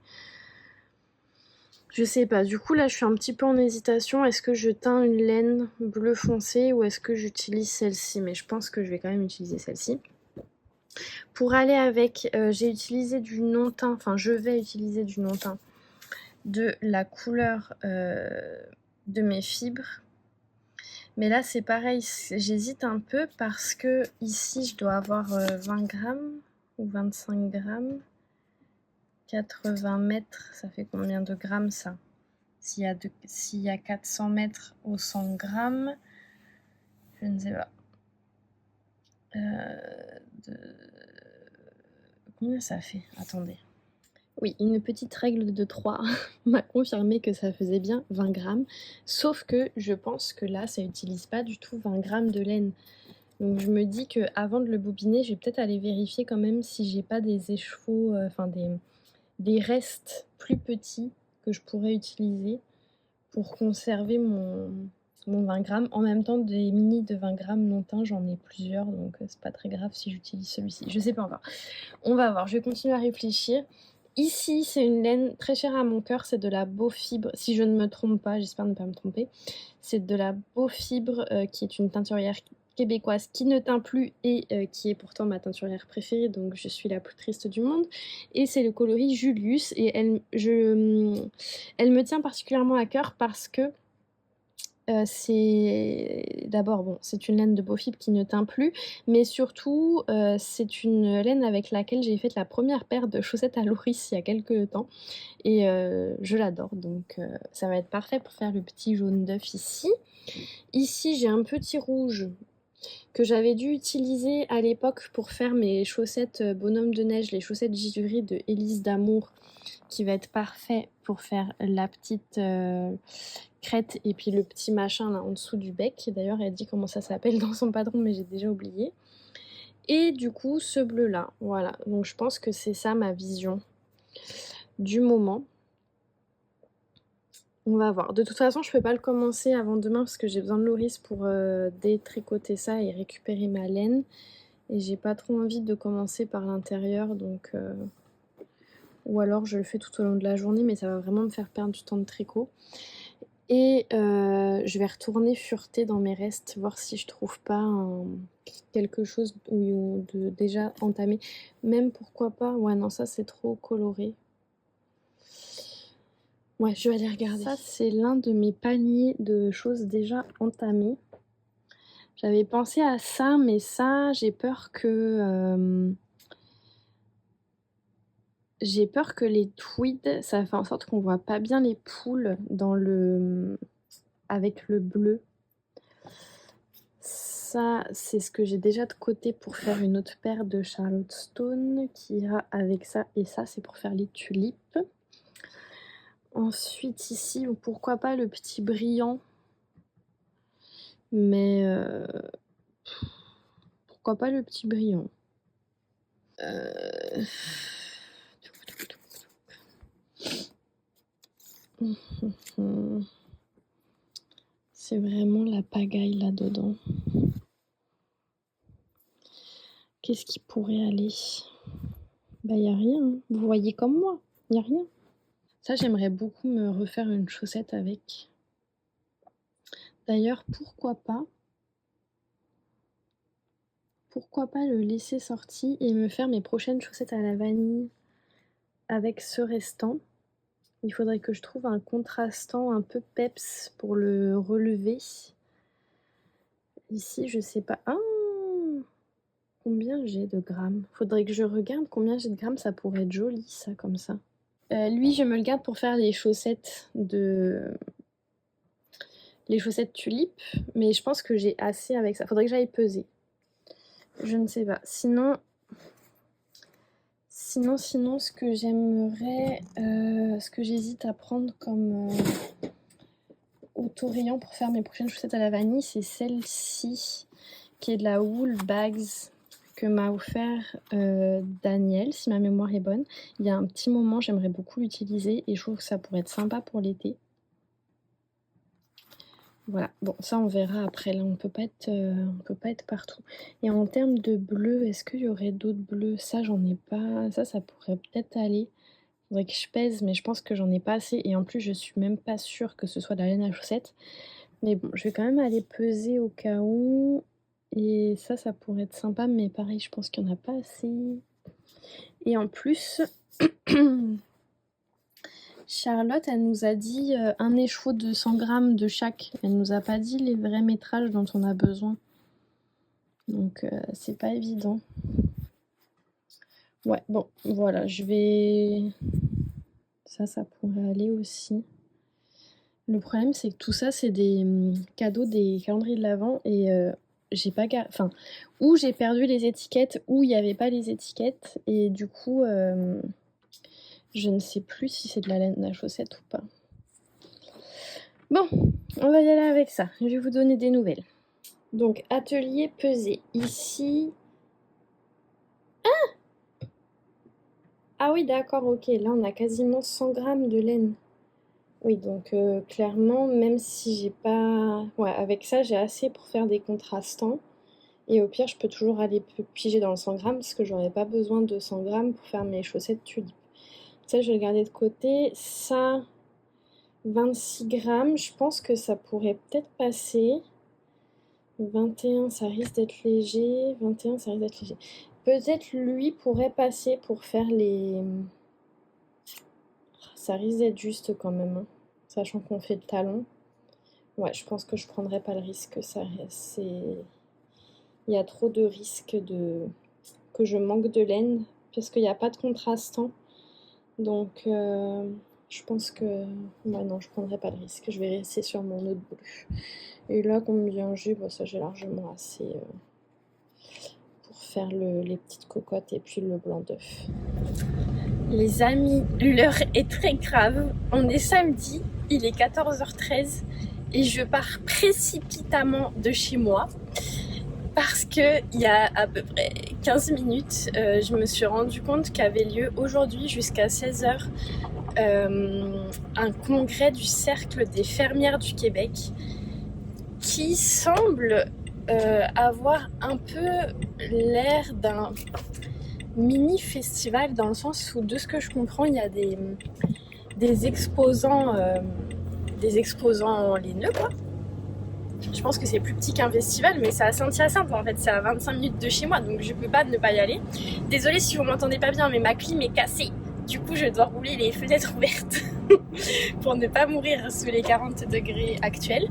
je sais pas. Du coup, là, je suis un petit peu en hésitation. Est-ce que je teins une laine bleu foncé ou est-ce que j'utilise celle-ci? Mais je pense que je vais quand même utiliser celle-ci. Pour aller avec, j'ai utilisé du non-teint, enfin je vais utiliser du non-teint de la couleur de mes fibres. Mais là c'est pareil, j'hésite un peu parce que ici je dois avoir 20 grammes ou 25 grammes. 80 mètres, ça fait combien de grammes ça? S'il y a 400 mètres au 100 grammes, je ne sais pas. Combien ça fait? Attendez. Oui, une petite règle de 3 m'a confirmé que ça faisait bien 20 grammes. Sauf que je pense que là, ça n'utilise pas du tout 20 grammes de laine. Donc je me dis qu'avant de le bobiner, je vais peut-être aller vérifier quand même si j'ai pas des écheveaux, enfin des restes plus petits que je pourrais utiliser pour conserver mon 20 grammes. En même temps, des mini de 20 grammes non teints, j'en ai plusieurs, donc c'est pas très grave si j'utilise celui-ci. Je sais pas encore. On va voir, je vais continuer à réfléchir. Ici, c'est une laine très chère à mon cœur, c'est de la Beaufibre, si je ne me trompe pas, j'espère ne pas me tromper. C'est de la Beaufibre, qui est une teinturière québécoise qui ne teint plus et qui est pourtant ma teinturière préférée, donc je suis la plus triste du monde. Et c'est le coloris Julius, et elle me tient particulièrement à cœur parce que c'est d'abord, bon, c'est une laine de Beaufibre qui ne teint plus, mais surtout, c'est une laine avec laquelle j'ai fait la première paire de chaussettes à Loris il y a quelques temps et je l'adore, donc ça va être parfait pour faire le petit jaune d'œuf ici. Ici, j'ai un petit rouge que j'avais dû utiliser à l'époque pour faire mes chaussettes bonhomme de neige, les chaussettes Gisurie de Élise d'Amour, qui va être parfait pour faire la petite crête et puis le petit machin là en dessous du bec. D'ailleurs, elle dit comment ça s'appelle dans son patron, mais j'ai déjà oublié. Et du coup, ce bleu là, voilà. Donc je pense que c'est ça ma vision du moment. On va voir. De toute façon, je peux pas le commencer avant demain parce que j'ai besoin de Loris pour détricoter ça et récupérer ma laine. Et j'ai pas trop envie de commencer par l'intérieur, donc ou alors je le fais tout au long de la journée, mais ça va vraiment me faire perdre du temps de tricot. Et je vais retourner fureter dans mes restes, voir si je trouve pas quelque chose de déjà entamé. Même pourquoi pas, ouais non ça c'est trop coloré. Ouais, je vais aller regarder. Ça, c'est l'un de mes paniers de choses déjà entamées. J'avais pensé à ça, mais ça, j'ai peur que les tweeds, ça fait en sorte qu'on voit pas bien les poules dans avec le bleu. Ça, c'est ce que j'ai déjà de côté pour faire une autre paire de Charlotte Stone qui ira avec ça. Et ça, c'est pour faire les tulipes. Ensuite, ici, pourquoi pas le petit brillant. Mais pourquoi pas le petit brillant. C'est vraiment la pagaille là-dedans. Qu'est-ce qui pourrait aller? Bah, y a rien. Vous voyez comme moi, y a rien. Ça, j'aimerais beaucoup me refaire une chaussette avec. D'ailleurs, pourquoi pas le laisser sorti et me faire mes prochaines chaussettes à la vanille avec ce restant. Il faudrait que je trouve un contrastant un peu peps pour le relever. Ici, je sais pas. Ah, combien j'ai de grammes? Faudrait que je regarde combien j'ai de grammes, ça pourrait être joli ça comme ça. Lui, je me le garde pour faire les chaussettes tulipes, mais je pense que j'ai assez avec ça. Faudrait que j'aille peser. Je ne sais pas. Sinon, ce que j'aimerais, ce que j'hésite à prendre comme autorayant pour faire mes prochaines chaussettes à la vanille, c'est celle-ci, qui est de la Wool Bags, que m'a offert Daniel, si ma mémoire est bonne. Il y a un petit moment, j'aimerais beaucoup l'utiliser et je trouve que ça pourrait être sympa pour l'été. Voilà, bon ça on verra après, là on peut pas être partout. Et en termes de bleu, est-ce qu'il y aurait d'autres bleus? Ça j'en ai pas, ça pourrait peut-être aller. Faudrait que je pèse, mais je pense que j'en ai pas assez. Et en plus je suis même pas sûre que ce soit de la laine à chaussettes. Mais bon, je vais quand même aller peser au cas où. Et ça pourrait être sympa, mais pareil, je pense qu'il n'y en a pas assez. Et en plus, Charlotte, elle nous a dit un écheveau de 100 grammes de chaque. Elle nous a pas dit les vrais métrages dont on a besoin. Donc, c'est pas évident. Ouais, bon, voilà, je vais... Ça pourrait aller aussi. Le problème, c'est que tout ça, c'est des cadeaux des calendriers de l'Avent et j'ai pas... Enfin, ou j'ai perdu les étiquettes, ou il n'y avait pas les étiquettes. Et du coup, je ne sais plus si c'est de la laine à chaussette ou pas. Bon, on va y aller avec ça. Je vais vous donner des nouvelles. Donc atelier pesé. Ici... Ah oui d'accord, ok, là on a quasiment 100 grammes de laine. Oui donc clairement même si j'ai pas... Ouais avec ça j'ai assez pour faire des contrastants. Et au pire je peux toujours aller piger dans le 100 grammes parce que j'aurais pas besoin de 100 grammes pour faire mes chaussettes tulipes. Ça je vais le garder de côté. Ça 26 grammes, je pense que ça pourrait peut-être passer. 21 ça risque d'être léger. 21 ça risque d'être léger. Peut-être lui pourrait passer pour faire les... Ça risque d'être juste quand même, hein, sachant qu'on fait le talon. Ouais, je pense que je prendrais pas le risque. Il y a trop de risques que je manque de laine, parce qu'il n'y a pas de contrastant. Donc, je pense que... Ouais, non, je prendrais pas le risque. Je vais rester sur mon autre bleu. Et là, combien j'ai? Bon, ça, j'ai largement assez pour faire les petites cocottes et puis le blanc d'œuf. Les amis, l'heure est très grave. On est samedi, il est 14h13 et je pars précipitamment de chez moi parce que il y a à peu près 15 minutes, je me suis rendu compte qu'avait lieu aujourd'hui jusqu'à 16h un congrès du Cercle des fermières du Québec qui semble avoir un peu l'air d'un mini festival dans le sens où de ce que je comprends il y a des exposants laineux quoi. Je pense que c'est plus petit qu'un festival mais c'est à Saint-Hyacinthe en fait, c'est à 25 minutes de chez moi donc je peux pas ne pas y aller. Désolée si vous m'entendez pas bien mais ma clim est cassée, du coup je dois rouler les fenêtres ouvertes pour ne pas mourir sous les 40 degrés actuels.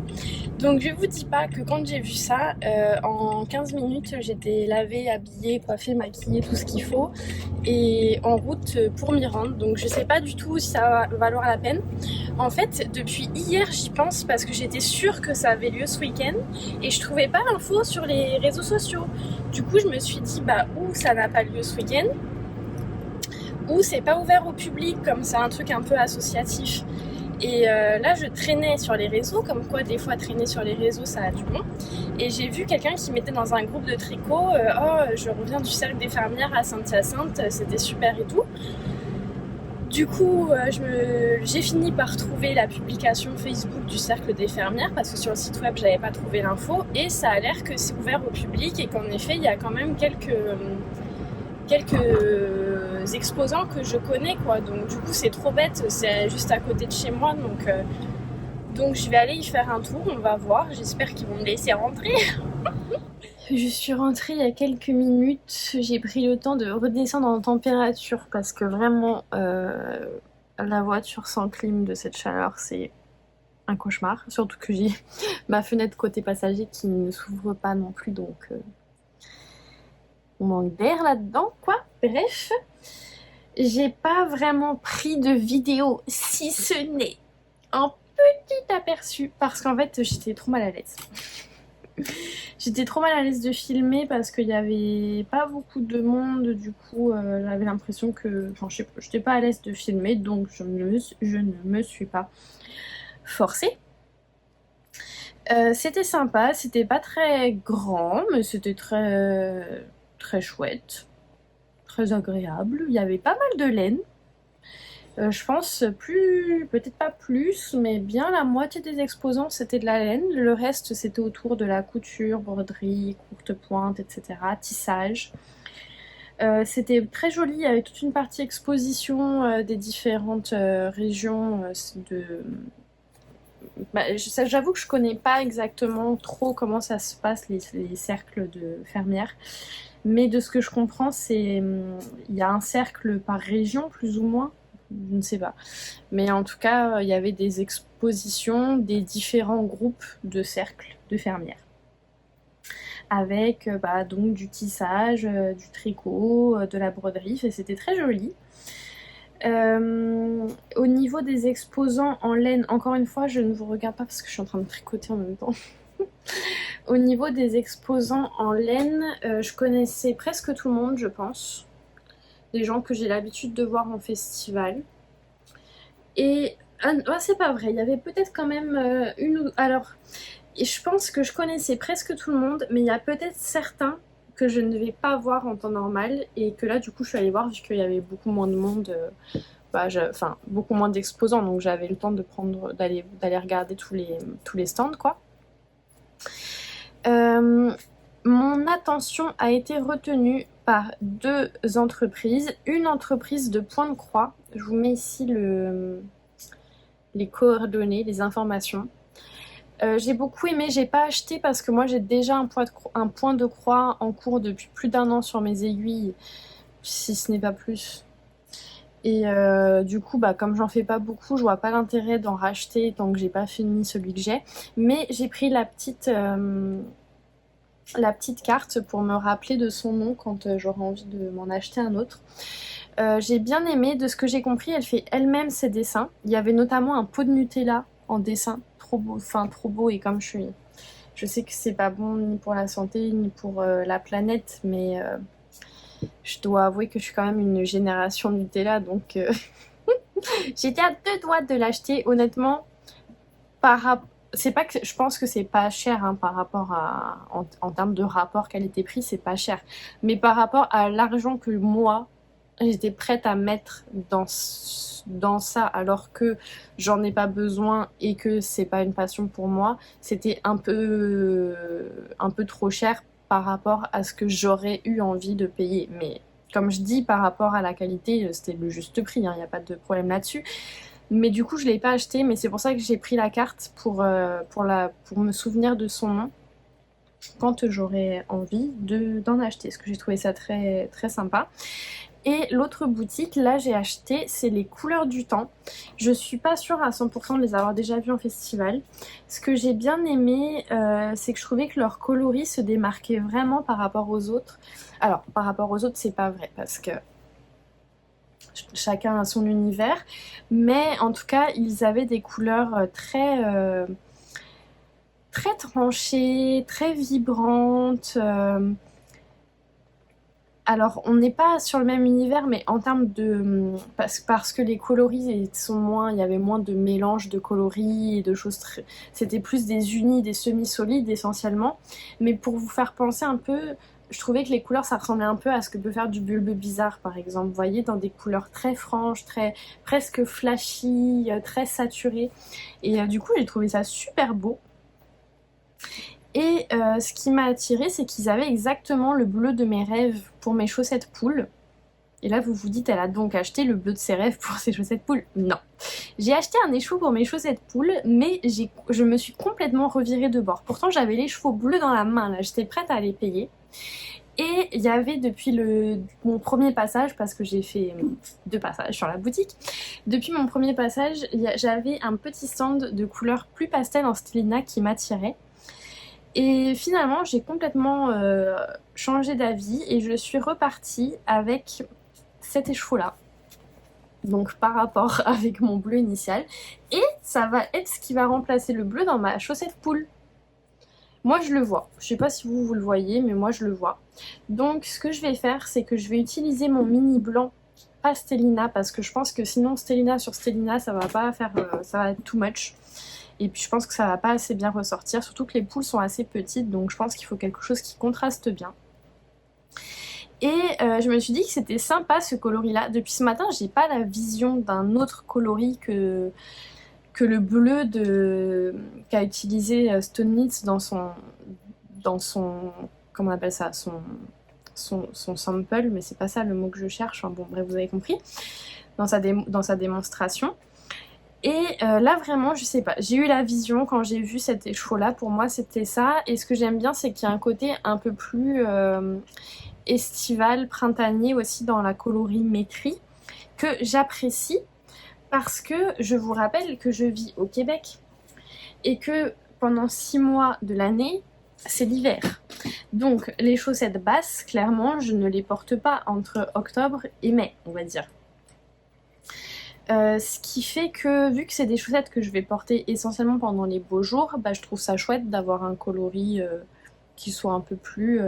Donc je vous dis pas que quand j'ai vu ça, en 15 minutes j'étais lavée, habillée, coiffée, maquillée, tout ce qu'il faut et en route pour m'y rendre. Donc je sais pas du tout si ça va valoir la peine. En fait depuis hier j'y pense parce que j'étais sûre que ça avait lieu ce week-end et je trouvais pas l'info sur les réseaux sociaux. Du coup je me suis dit bah ou ça n'a pas lieu ce week-end ou c'est pas ouvert au public comme c'est un truc un peu associatif. Et là je traînais sur les réseaux, comme quoi des fois traîner sur les réseaux ça a du bon. Et j'ai vu quelqu'un qui mettait dans un groupe de tricot oh je reviens du cercle des fermières à Saint-Hyacinthe, c'était super et tout. Du coup j'ai fini par trouver la publication Facebook du cercle des fermières parce que sur le site web j'avais pas trouvé l'info et ça a l'air que c'est ouvert au public et qu'en effet il y a quand même quelques exposants que je connais quoi, donc du coup c'est trop bête, c'est juste à côté de chez moi donc je vais aller y faire un tour, on va voir, j'espère qu'ils vont me laisser rentrer. Je suis rentrée il y a quelques minutes, j'ai pris le temps de redescendre en température parce que vraiment la voiture sans clim de cette chaleur c'est un cauchemar, surtout que j'ai ma fenêtre côté passager qui ne s'ouvre pas non plus donc on manque d'air là-dedans quoi. Bref, j'ai pas vraiment pris de vidéo si ce n'est un petit aperçu parce qu'en fait j'étais trop mal à l'aise. J'étais trop mal à l'aise de filmer parce qu'il n'y avait pas beaucoup de monde, du coup j'avais l'impression que... Enfin je sais pas, j'étais pas à l'aise de filmer donc je ne me suis pas forcée. C'était sympa, c'était pas très grand mais c'était très chouette, très agréable, il y avait pas mal de laine. Je pense peut-être pas plus, mais bien la moitié des exposants c'était de la laine. Le reste c'était autour de la couture, broderie, courte pointe, etc. Tissage. C'était très joli, il y avait toute une partie exposition des différentes régions j'avoue que je connais pas exactement trop comment ça se passe les cercles de fermières. Mais de ce que je comprends, il y a un cercle par région plus ou moins. Je ne sais pas. Mais en tout cas, il y avait des expositions des différents groupes de cercles de fermières. Avec donc du tissage, du tricot, de la broderie, et c'était très joli. Au niveau des exposants en laine, encore une fois, je ne vous regarde pas parce que je suis en train de tricoter en même temps. Au niveau des exposants en laine, je connaissais presque tout le monde, je pense. Des gens que j'ai l'habitude de voir en festival. Et c'est pas vrai, il y avait peut-être quand même alors Et je pense que je connaissais presque tout le monde, mais il y a peut-être certains que je ne vais pas voir en temps normal et que là du coup je suis allée voir vu qu'il y avait beaucoup moins de monde, enfin beaucoup moins d'exposants, donc j'avais le temps de d'aller regarder tous les stands quoi. Mon attention a été retenue par deux entreprises. Une entreprise de Pointe-Croix, je vous mets ici les coordonnées, les informations. J'ai beaucoup aimé, j'ai pas acheté parce que moi j'ai déjà un point de croix en cours depuis plus d'un an sur mes aiguilles, si ce n'est pas plus. Et du coup, comme j'en fais pas beaucoup, je vois pas l'intérêt d'en racheter tant que j'ai pas fini celui que j'ai. Mais j'ai pris la petite carte pour me rappeler de son nom quand j'aurai envie de m'en acheter un autre. J'ai bien aimé, de ce que j'ai compris, elle fait elle-même ses dessins. Il y avait notamment un pot de Nutella en dessin, trop beau, enfin trop beau, et comme je sais que c'est pas bon ni pour la santé ni pour la planète, mais je dois avouer que je suis quand même une génération Nutella, donc j'étais à deux doigts de l'acheter, honnêtement. C'est pas que je pense que c'est pas cher hein, par rapport en termes de rapport qualité-prix, c'est pas cher, mais par rapport à l'argent que moi j'étais prête à mettre dans ça alors que j'en ai pas besoin et que c'est pas une passion pour moi, c'était un peu trop cher par rapport à ce que j'aurais eu envie de payer. Mais comme je dis, par rapport à la qualité, c'était le juste prix, il n'y a pas de problème là-dessus. Mais du coup, je l'ai pas acheté, mais c'est pour ça que j'ai pris la carte pour me souvenir de son nom quand j'aurai envie d'en acheter, parce que j'ai trouvé ça très, très sympa. Et l'autre boutique, là j'ai acheté, c'est les Couleurs du Temps. Je suis pas sûre à 100% de les avoir déjà vus en festival. Ce que j'ai bien aimé, c'est que je trouvais que leur coloris se démarquait vraiment par rapport aux autres. Alors, par rapport aux autres, c'est pas vrai, parce que chacun a son univers. Mais en tout cas, ils avaient des couleurs très tranchées, très vibrantes. Alors, on n'est pas sur le même univers, mais en termes de... Parce que les coloris sont moins... Il y avait moins de mélange de coloris et de choses très... C'était plus des unis, des semi-solides essentiellement. Mais pour vous faire penser un peu, je trouvais que les couleurs, ça ressemblait un peu à ce que peut faire du Bulbe Bizarre, par exemple. Vous voyez, dans des couleurs très franches, presque flashy, très saturées. Et du coup, j'ai trouvé ça super beau. Et ce qui m'a attirée, c'est qu'ils avaient exactement le bleu de mes rêves pour mes chaussettes poules. Et là, vous vous dites, elle a donc acheté le bleu de ses rêves pour ses chaussettes poules. Non. J'ai acheté un écheveau pour mes chaussettes poules, mais je me suis complètement revirée de bord. Pourtant, j'avais l'écheveau bleu dans la main, là. J'étais prête à les payer. Et il y avait depuis mon premier passage, parce que j'ai fait 2 passages sur la boutique, depuis mon premier passage, j'avais un petit stand de couleurs plus pastel en Stélina qui m'attirait. Et finalement, j'ai complètement changé d'avis et je suis repartie avec cet écheveau-là. Donc par rapport avec mon bleu initial. Et ça va être ce qui va remplacer le bleu dans ma chaussette poule. Moi je le vois. Je sais pas si vous le voyez, mais moi je le vois. Donc ce que je vais faire, c'est que je vais utiliser mon mini blanc, pas Stélina, parce que je pense que sinon Stélina sur Stélina, ça va pas faire, ça va être too much. Et puis je pense que ça va pas assez bien ressortir, surtout que les poules sont assez petites, donc je pense qu'il faut quelque chose qui contraste bien. Et je me suis dit que c'était sympa ce coloris là. Depuis ce matin, j'ai pas la vision d'un autre coloris que le bleu qu'a utilisé Stone Knits dans son comment on appelle ça, son sample, mais c'est pas ça le mot que je cherche, bon bref vous avez compris, dans sa démonstration. Et là vraiment je sais pas, j'ai eu la vision quand j'ai vu cet écheveau là, pour moi c'était ça. Et ce que j'aime bien, c'est qu'il y a un côté un peu plus estival, printanier aussi dans la colorimétrie, que j'apprécie, parce que je vous rappelle que je vis au Québec et que pendant 6 mois de l'année c'est l'hiver. Donc les chaussettes basses, clairement je ne les porte pas entre octobre et mai, on va dire. Ce qui fait que, vu que c'est des chaussettes que je vais porter essentiellement pendant les beaux jours, je trouve ça chouette d'avoir un coloris qui soit un peu plus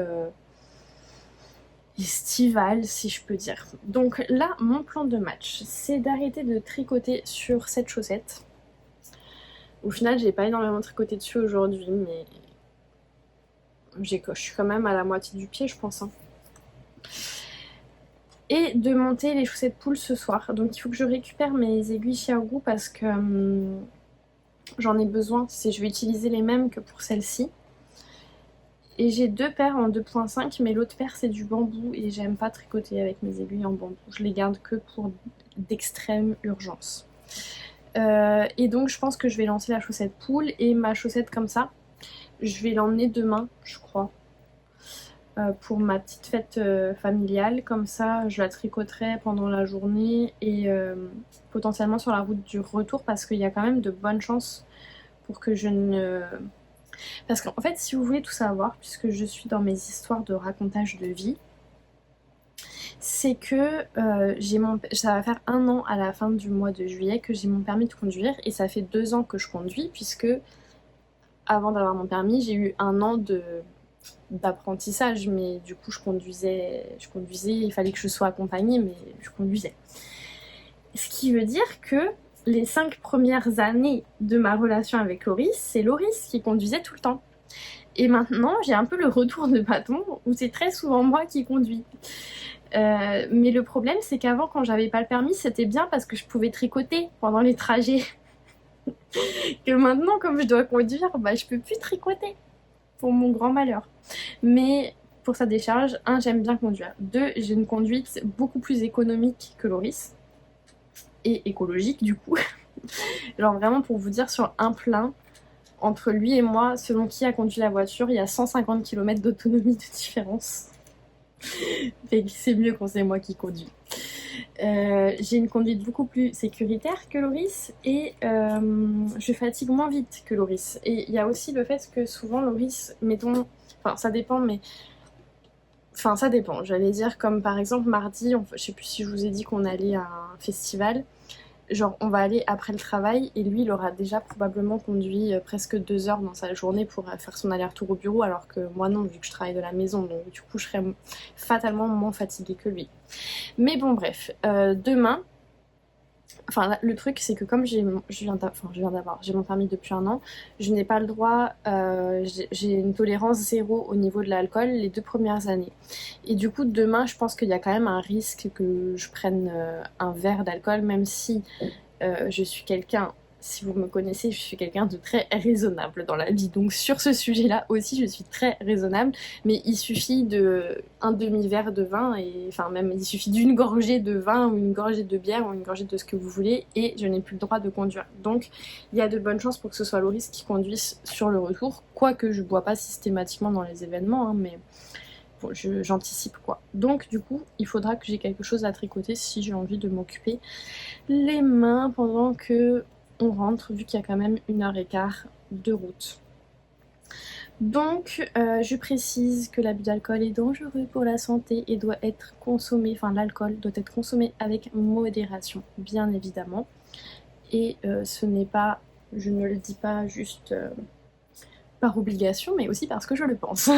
estival, si je peux dire. Donc là, mon plan de match, c'est d'arrêter de tricoter sur cette chaussette, Au final, j'ai pas énormément tricoté dessus aujourd'hui, mais je suis quand même à la moitié du pied, je pense. Hein. Et de monter les chaussettes poules ce soir. Donc il faut que je récupère mes aiguilles Xiaogu parce que j'en ai besoin. Je vais utiliser les mêmes que pour celle-ci. Et j'ai 2 paires en 2.5, mais l'autre paire c'est du bambou et j'aime pas tricoter avec mes aiguilles en bambou. Je les garde que pour d'extrême urgence. Et donc je pense que je vais lancer la chaussette poule et ma chaussette comme ça. Je vais l'emmener demain, je crois, pour ma petite fête familiale. Comme ça, je la tricoterai pendant la journée et potentiellement sur la route du retour parce qu'il y a quand même de bonnes chances pour que je ne... Parce qu'en fait, si vous voulez tout savoir, puisque je suis dans mes histoires de racontage de vie, c'est que ça va faire 1 an à la fin du mois de juillet que j'ai mon permis de conduire et ça fait 2 ans que je conduis puisque avant d'avoir mon permis, j'ai eu 1 an d'apprentissage, mais du coup je conduisais, il fallait que je sois accompagnée, mais je conduisais. Ce qui veut dire que les 5 premières années de ma relation avec Loris, c'est Loris qui conduisait tout le temps. Et maintenant, j'ai un peu le retour de bâton où c'est très souvent moi qui conduis. Mais le problème, c'est qu'avant, quand j'avais pas le permis, c'était bien parce que je pouvais tricoter pendant les trajets. Que maintenant, comme je dois conduire, bah, je peux plus tricoter. Pour mon grand malheur. Mais pour sa décharge, 1, j'aime bien conduire. 2, j'ai une conduite beaucoup plus économique que Loris. Et écologique du coup. Genre vraiment pour vous dire, sur un plein, entre lui et moi, selon qui a conduit la voiture, il y a 150 km d'autonomie de différence. Fait que c'est mieux quand c'est moi qui conduis. J'ai une conduite beaucoup plus sécuritaire que Loris et je fatigue moins vite que Loris. Et il y a aussi le fait que souvent Loris, mettons, enfin ça dépend, mais enfin ça dépend. J'allais dire comme par exemple mardi, je sais plus si je vous ai dit qu'on allait à un festival. Genre on va aller après le travail et lui il aura déjà probablement conduit presque 2 heures dans sa journée pour faire son aller-retour au bureau alors que moi non vu que je travaille de la maison donc du coup je serais fatalement moins fatiguée que lui. Mais bon bref, demain, enfin le truc c'est que comme j'ai mon permis depuis 1 an, je n'ai pas le droit, j'ai une tolérance 0 au niveau de l'alcool les 2 premières années. Et du coup demain je pense qu'il y a quand même un risque que je prenne un verre d'alcool même si je suis quelqu'un, si vous me connaissez, je suis quelqu'un de très raisonnable dans la vie. Donc sur ce sujet-là aussi, je suis très raisonnable. Mais il suffit d'un demi-verre de vin, et enfin même il suffit d'une gorgée de vin ou une gorgée de bière ou une gorgée de ce que vous voulez, et je n'ai plus le droit de conduire. Donc il y a de bonnes chances pour que ce soit Loris qui conduise sur le retour, quoique je ne bois pas systématiquement dans les événements, hein, mais... Bon, j'anticipe quoi. Donc du coup, il faudra que j'ai quelque chose à tricoter si j'ai envie de m'occuper les mains pendant que on rentre, vu qu'il y a quand même 1h15 de route. Donc je précise que l'abus d'alcool est dangereux pour la santé et doit être consommé, enfin l'alcool doit être consommé avec modération, bien évidemment. Et ce n'est pas, je ne le dis pas juste... par obligation, mais aussi parce que je le pense.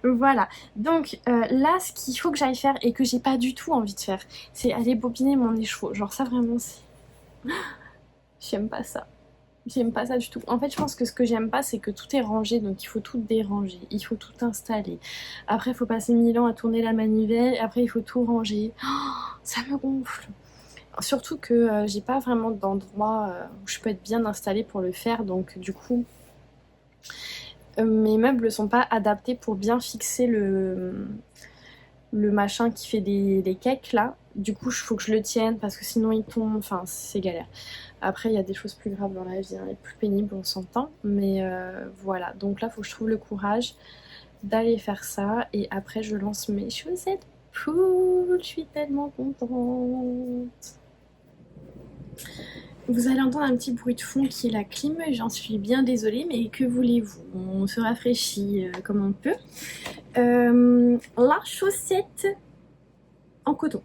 Voilà, donc là ce qu'il faut que j'aille faire et que j'ai pas du tout envie de faire, c'est aller bobiner mon écheveau. Genre ça vraiment c'est... J'aime pas ça. J'aime pas ça du tout. En fait je pense que ce que j'aime pas c'est que tout est rangé, donc il faut tout déranger, il faut tout installer. Après il faut passer 1000 ans à tourner la manivelle, après il faut tout ranger. Oh, ça me gonfle. Surtout que j'ai pas vraiment d'endroit où je peux être bien installée pour le faire, donc du coup... mes meubles sont pas adaptés pour bien fixer le machin qui fait les cakes là. Du coup, il faut que je le tienne parce que sinon il tombe. Enfin, c'est galère. Après, il y a des choses plus graves dans la vie, hein, et plus pénibles, on s'entend. Mais voilà. Donc là, il faut que je trouve le courage d'aller faire ça. Et après, je lance mes chaussettes poules. Je suis tellement contente. Vous allez entendre un petit bruit de fond qui est la clim, j'en suis bien désolée, mais que voulez-vous? On se rafraîchit comme on peut. La chaussette en coton.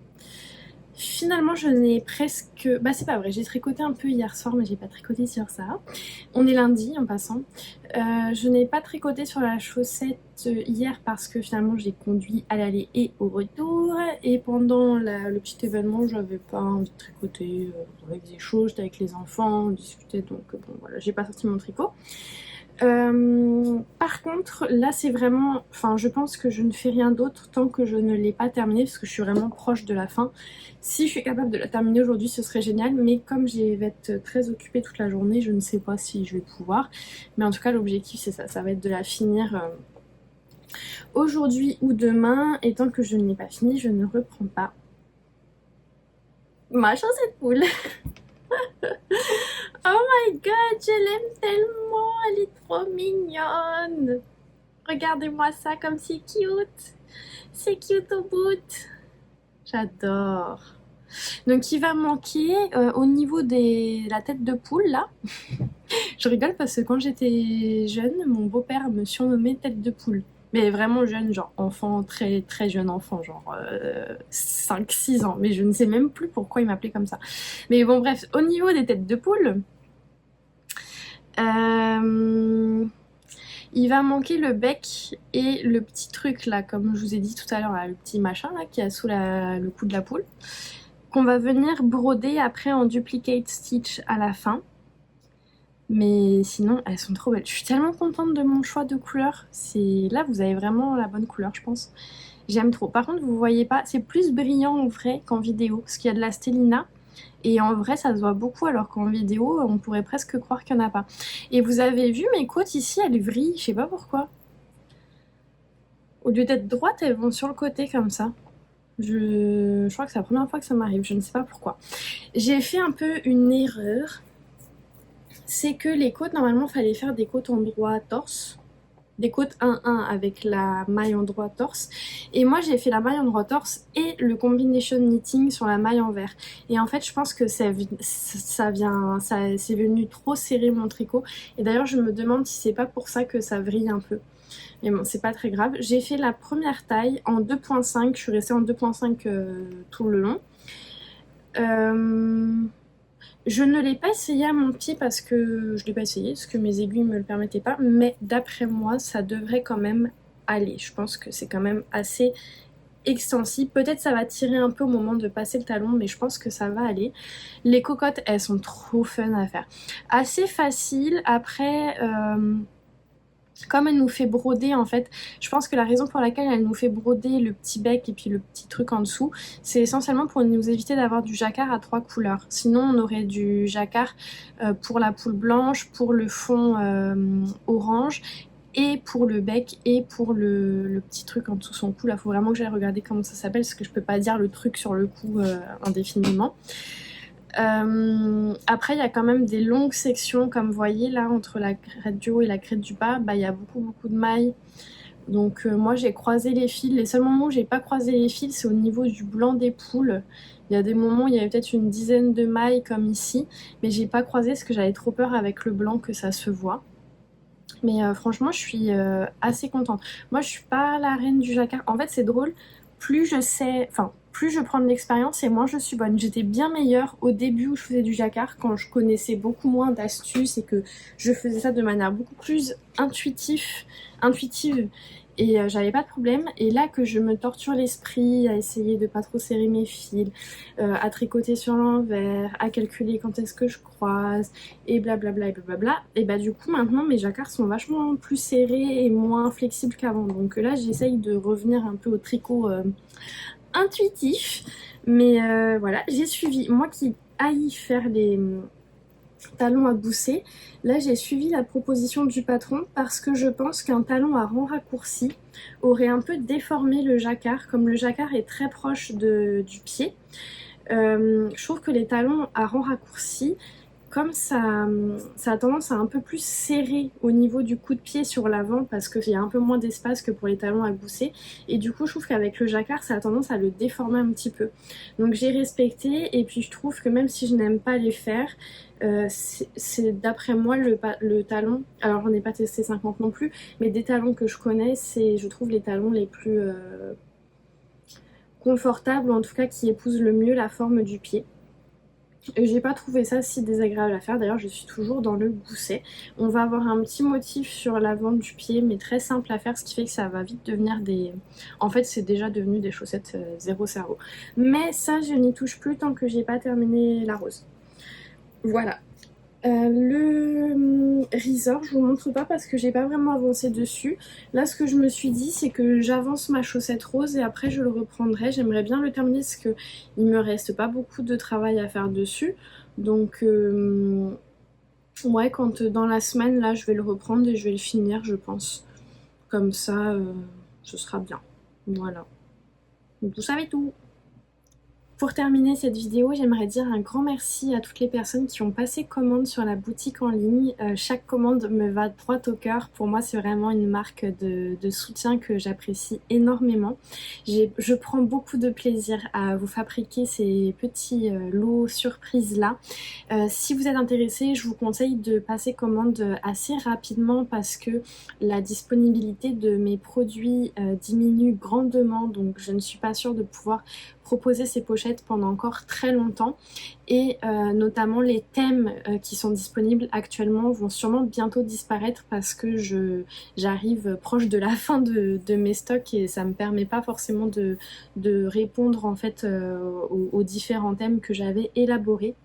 Finalement, je n'ai presque... Bah c'est pas vrai, j'ai tricoté un peu hier soir, mais j'ai pas tricoté sur ça. On est lundi en passant. Je n'ai pas tricoté sur la chaussette hier parce que finalement j'ai conduit à l'aller et au retour. Et pendant le petit événement, j'avais pas envie de tricoter. On faisait chaud, j'étais avec les enfants, on discutait, donc bon voilà, j'ai pas sorti mon tricot. Par contre, là c'est vraiment, enfin je pense que je ne fais rien d'autre tant que je ne l'ai pas terminé parce que je suis vraiment proche de la fin. Si je suis capable de la terminer aujourd'hui, ce serait génial, mais comme je vais être très occupée toute la journée, je ne sais pas si je vais pouvoir. Mais en tout cas, l'objectif c'est ça, ça va être de la finir aujourd'hui ou demain, et tant que je ne l'ai pas fini, je ne reprends pas ma chaussette poule. Oh my god, je l'aime tellement, elle est trop mignonne. Regardez-moi ça comme c'est cute. C'est cute au bout. J'adore. Donc il va manquer au niveau de la tête de poule là. Je rigole parce que quand j'étais jeune, mon beau-père me surnommait tête de poule. Mais vraiment jeune, genre enfant, très très jeune enfant, genre 5-6 ans. Mais je ne sais même plus pourquoi il m'appelait comme ça. Mais bon bref, au niveau des têtes de poule, il va manquer le bec et le petit truc là, comme je vous ai dit tout à l'heure, le petit machin là qui est sous le cou de la poule, qu'on va venir broder après en duplicate stitch à la fin. Mais sinon, elles sont trop belles. Je suis tellement contente de mon choix de couleur. Là, vous avez vraiment la bonne couleur, je pense. J'aime trop. Par contre, vous voyez pas, c'est plus brillant en vrai qu'en vidéo, parce qu'il y a de la stélina. Et en vrai, ça se voit beaucoup, alors qu'en vidéo, on pourrait presque croire qu'il n'y en a pas. Et vous avez vu mes côtes ici, elles vrillent, je sais pas pourquoi. Au lieu d'être droites, elles vont sur le côté comme ça. Je crois que c'est la première fois que ça m'arrive, je ne sais pas pourquoi. J'ai fait un peu une erreur. C'est que les côtes, normalement, il fallait faire des côtes en droit torse. Des côtes 1-1 avec la maille en droit torse. Et moi, j'ai fait la maille en droit torse et le combination knitting sur la maille en vert. Et en fait, je pense que c'est venu trop serrer mon tricot. Et d'ailleurs, je me demande si c'est pas pour ça que ça vrille un peu. Mais bon, c'est pas très grave. J'ai fait la première taille en 2.5. Je suis restée en 2.5 tout le long. Je ne l'ai pas essayé à mon pied parce que je l'ai pas essayé, parce que mes aiguilles me le permettaient pas, mais d'après moi, ça devrait quand même aller. Je pense que c'est quand même assez extensible. Peut-être ça va tirer un peu au moment de passer le talon, mais je pense que ça va aller. Les cocottes, elles sont trop fun à faire. Assez facile. Après, comme elle nous fait broder en fait, je pense que la raison pour laquelle elle nous fait broder le petit bec et puis le petit truc en dessous, c'est essentiellement pour nous éviter d'avoir du jacquard à 3 couleurs. Sinon on aurait du jacquard pour la poule blanche, pour le fond orange et pour le bec et pour le petit truc en dessous son cou. Là faut vraiment que j'aille regarder comment ça s'appelle parce que je peux pas dire le truc sur le cou indéfiniment. Après il y a quand même des longues sections comme vous voyez là entre la crête du haut et la crête du bas, il y a beaucoup de mailles. Donc moi j'ai croisé les fils. Les seuls moments où j'ai pas croisé les fils c'est au niveau du blanc des poules. Il y a des moments où il y avait peut-être une dizaine de mailles comme ici, mais j'ai pas croisé parce que j'avais trop peur avec le blanc que ça se voit. Mais franchement je suis assez contente. Moi je suis pas la reine du jacquard. En fait c'est drôle, plus je prends de l'expérience et moins je suis bonne. J'étais bien meilleure au début où je faisais du jacquard, quand je connaissais beaucoup moins d'astuces et que je faisais ça de manière beaucoup plus intuitive et j'avais pas de problème. Et là que je me torture l'esprit à essayer de pas trop serrer mes fils, à tricoter sur l'envers, à calculer quand est-ce que je croise et blablabla et blablabla, et bah du coup maintenant mes jacquards sont vachement plus serrés et moins flexibles qu'avant. Donc là j'essaye de revenir un peu au tricot intuitif, mais voilà, j'ai suivi, moi qui haïs faire les talons à gousset, là j'ai suivi la proposition du patron parce que je pense qu'un talon à rang raccourci aurait un peu déformé le jacquard, comme le jacquard est très proche du pied. Je trouve que les talons à rang raccourci, comme ça a tendance à un peu plus serrer au niveau du coup de pied sur l'avant parce qu'il y a un peu moins d'espace que pour les talons à gousset, et du coup je trouve qu'avec le jacquard ça a tendance à le déformer un petit peu. Donc j'ai respecté, et puis je trouve que même si je n'aime pas les faire, c'est d'après moi le talon, alors j'en ai pas testé 50 non plus, mais des talons que je connais, c'est je trouve les talons les plus confortable, ou en tout cas qui épouse le mieux la forme du pied. J'ai pas trouvé ça si désagréable à faire, d'ailleurs je suis toujours dans le gousset. On va avoir un petit motif sur l'avant du pied mais très simple à faire, ce qui fait que ça va vite devenir des... En fait c'est déjà devenu des chaussettes zéro cerveau. Mais ça je n'y touche plus tant que j'ai pas terminé la rose. Voilà. Le resort, je vous montre pas parce que j'ai pas vraiment avancé dessus. Là, ce que je me suis dit, c'est que j'avance ma chaussette rose et après je le reprendrai. J'aimerais bien le terminer parce que il me reste pas beaucoup de travail à faire dessus. Donc, ouais, quand dans la semaine, là, je vais le reprendre et je vais le finir, je pense. Comme ça, ce sera bien. Voilà. Donc, vous savez tout. Pour terminer cette vidéo, j'aimerais dire un grand merci à toutes les personnes qui ont passé commande sur la boutique en ligne. Chaque commande me va droit au cœur. Pour moi, c'est vraiment une marque de soutien que j'apprécie énormément. Je prends beaucoup de plaisir à vous fabriquer ces petits lots surprises là. Si vous êtes intéressé, je vous conseille de passer commande assez rapidement parce que la disponibilité de mes produits diminue grandement. Donc je ne suis pas sûre de pouvoir proposer ces pochettes pendant encore très longtemps et notamment les thèmes qui sont disponibles actuellement vont sûrement bientôt disparaître parce que j'arrive proche de la fin de mes stocks et ça me permet pas forcément de répondre en fait aux différents thèmes que j'avais élaborés.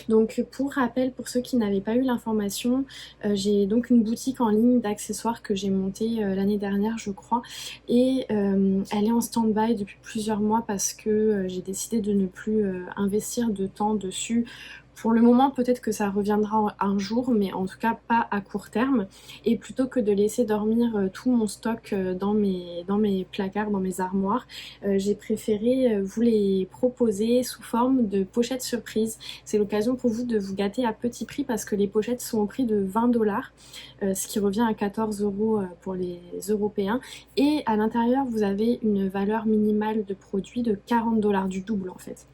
Donc pour rappel, pour ceux qui n'avaient pas eu l'information, j'ai donc une boutique en ligne d'accessoires que j'ai montée l'année dernière je crois et elle est en stand-by depuis plusieurs mois parce que j'ai décidé de ne plus investir de temps dessus. Pour le moment, peut-être que ça reviendra un jour, mais en tout cas pas à court terme. Et plutôt que de laisser dormir tout mon stock dans mes placards, dans mes armoires, j'ai préféré vous les proposer sous forme de pochettes surprises. C'est l'occasion pour vous de vous gâter à petit prix parce que les pochettes sont au prix de 20$, ce qui revient à 14€ pour les Européens. Et à l'intérieur, vous avez une valeur minimale de produit de 40$, du double en fait.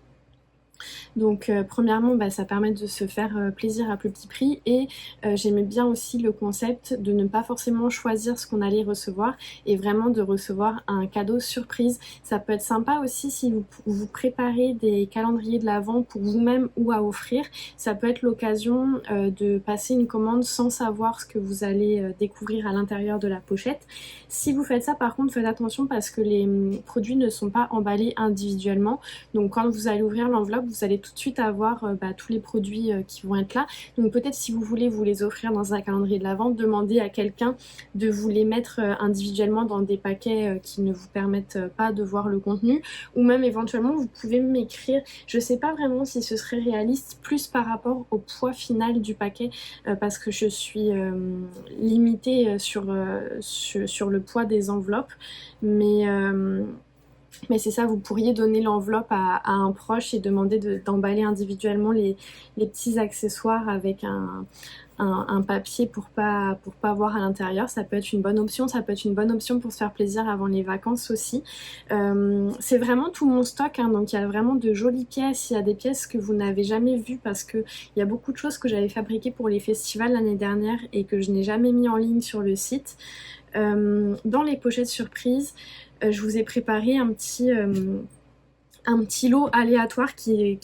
Donc premièrement ça permet de se faire plaisir à plus petit prix et j'aimais bien aussi le concept de ne pas forcément choisir ce qu'on allait recevoir et vraiment de recevoir un cadeau surprise. Ça peut être sympa aussi si vous préparez des calendriers de l'Avent pour vous-même ou à offrir. Ça peut être l'occasion de passer une commande sans savoir ce que vous allez découvrir à l'intérieur de la pochette. Si vous faites ça par contre faites attention parce que les produits ne sont pas emballés individuellement. Donc quand vous allez ouvrir l'enveloppe, vous allez tout de suite avoir tous les produits qui vont être là. Donc peut-être si vous voulez vous les offrir dans un calendrier de l'Avent, demandez à quelqu'un de vous les mettre individuellement dans des paquets qui ne vous permettent pas de voir le contenu. Ou même éventuellement vous pouvez m'écrire, je sais pas vraiment si ce serait réaliste, plus par rapport au poids final du paquet parce que je suis limitée sur le poids des enveloppes. Mais c'est ça, vous pourriez donner l'enveloppe à un proche et demander d'emballer individuellement les petits accessoires avec un papier pour pas voir à l'intérieur. Ça peut être une bonne option, ça peut être une bonne option pour se faire plaisir avant les vacances aussi. C'est vraiment tout mon stock, hein, donc il y a vraiment de jolies pièces, il y a des pièces que vous n'avez jamais vues parce que il y a beaucoup de choses que j'avais fabriquées pour les festivals l'année dernière et que je n'ai jamais mis en ligne sur le site. Dans les pochettes surprises, je vous ai préparé un petit lot aléatoire qui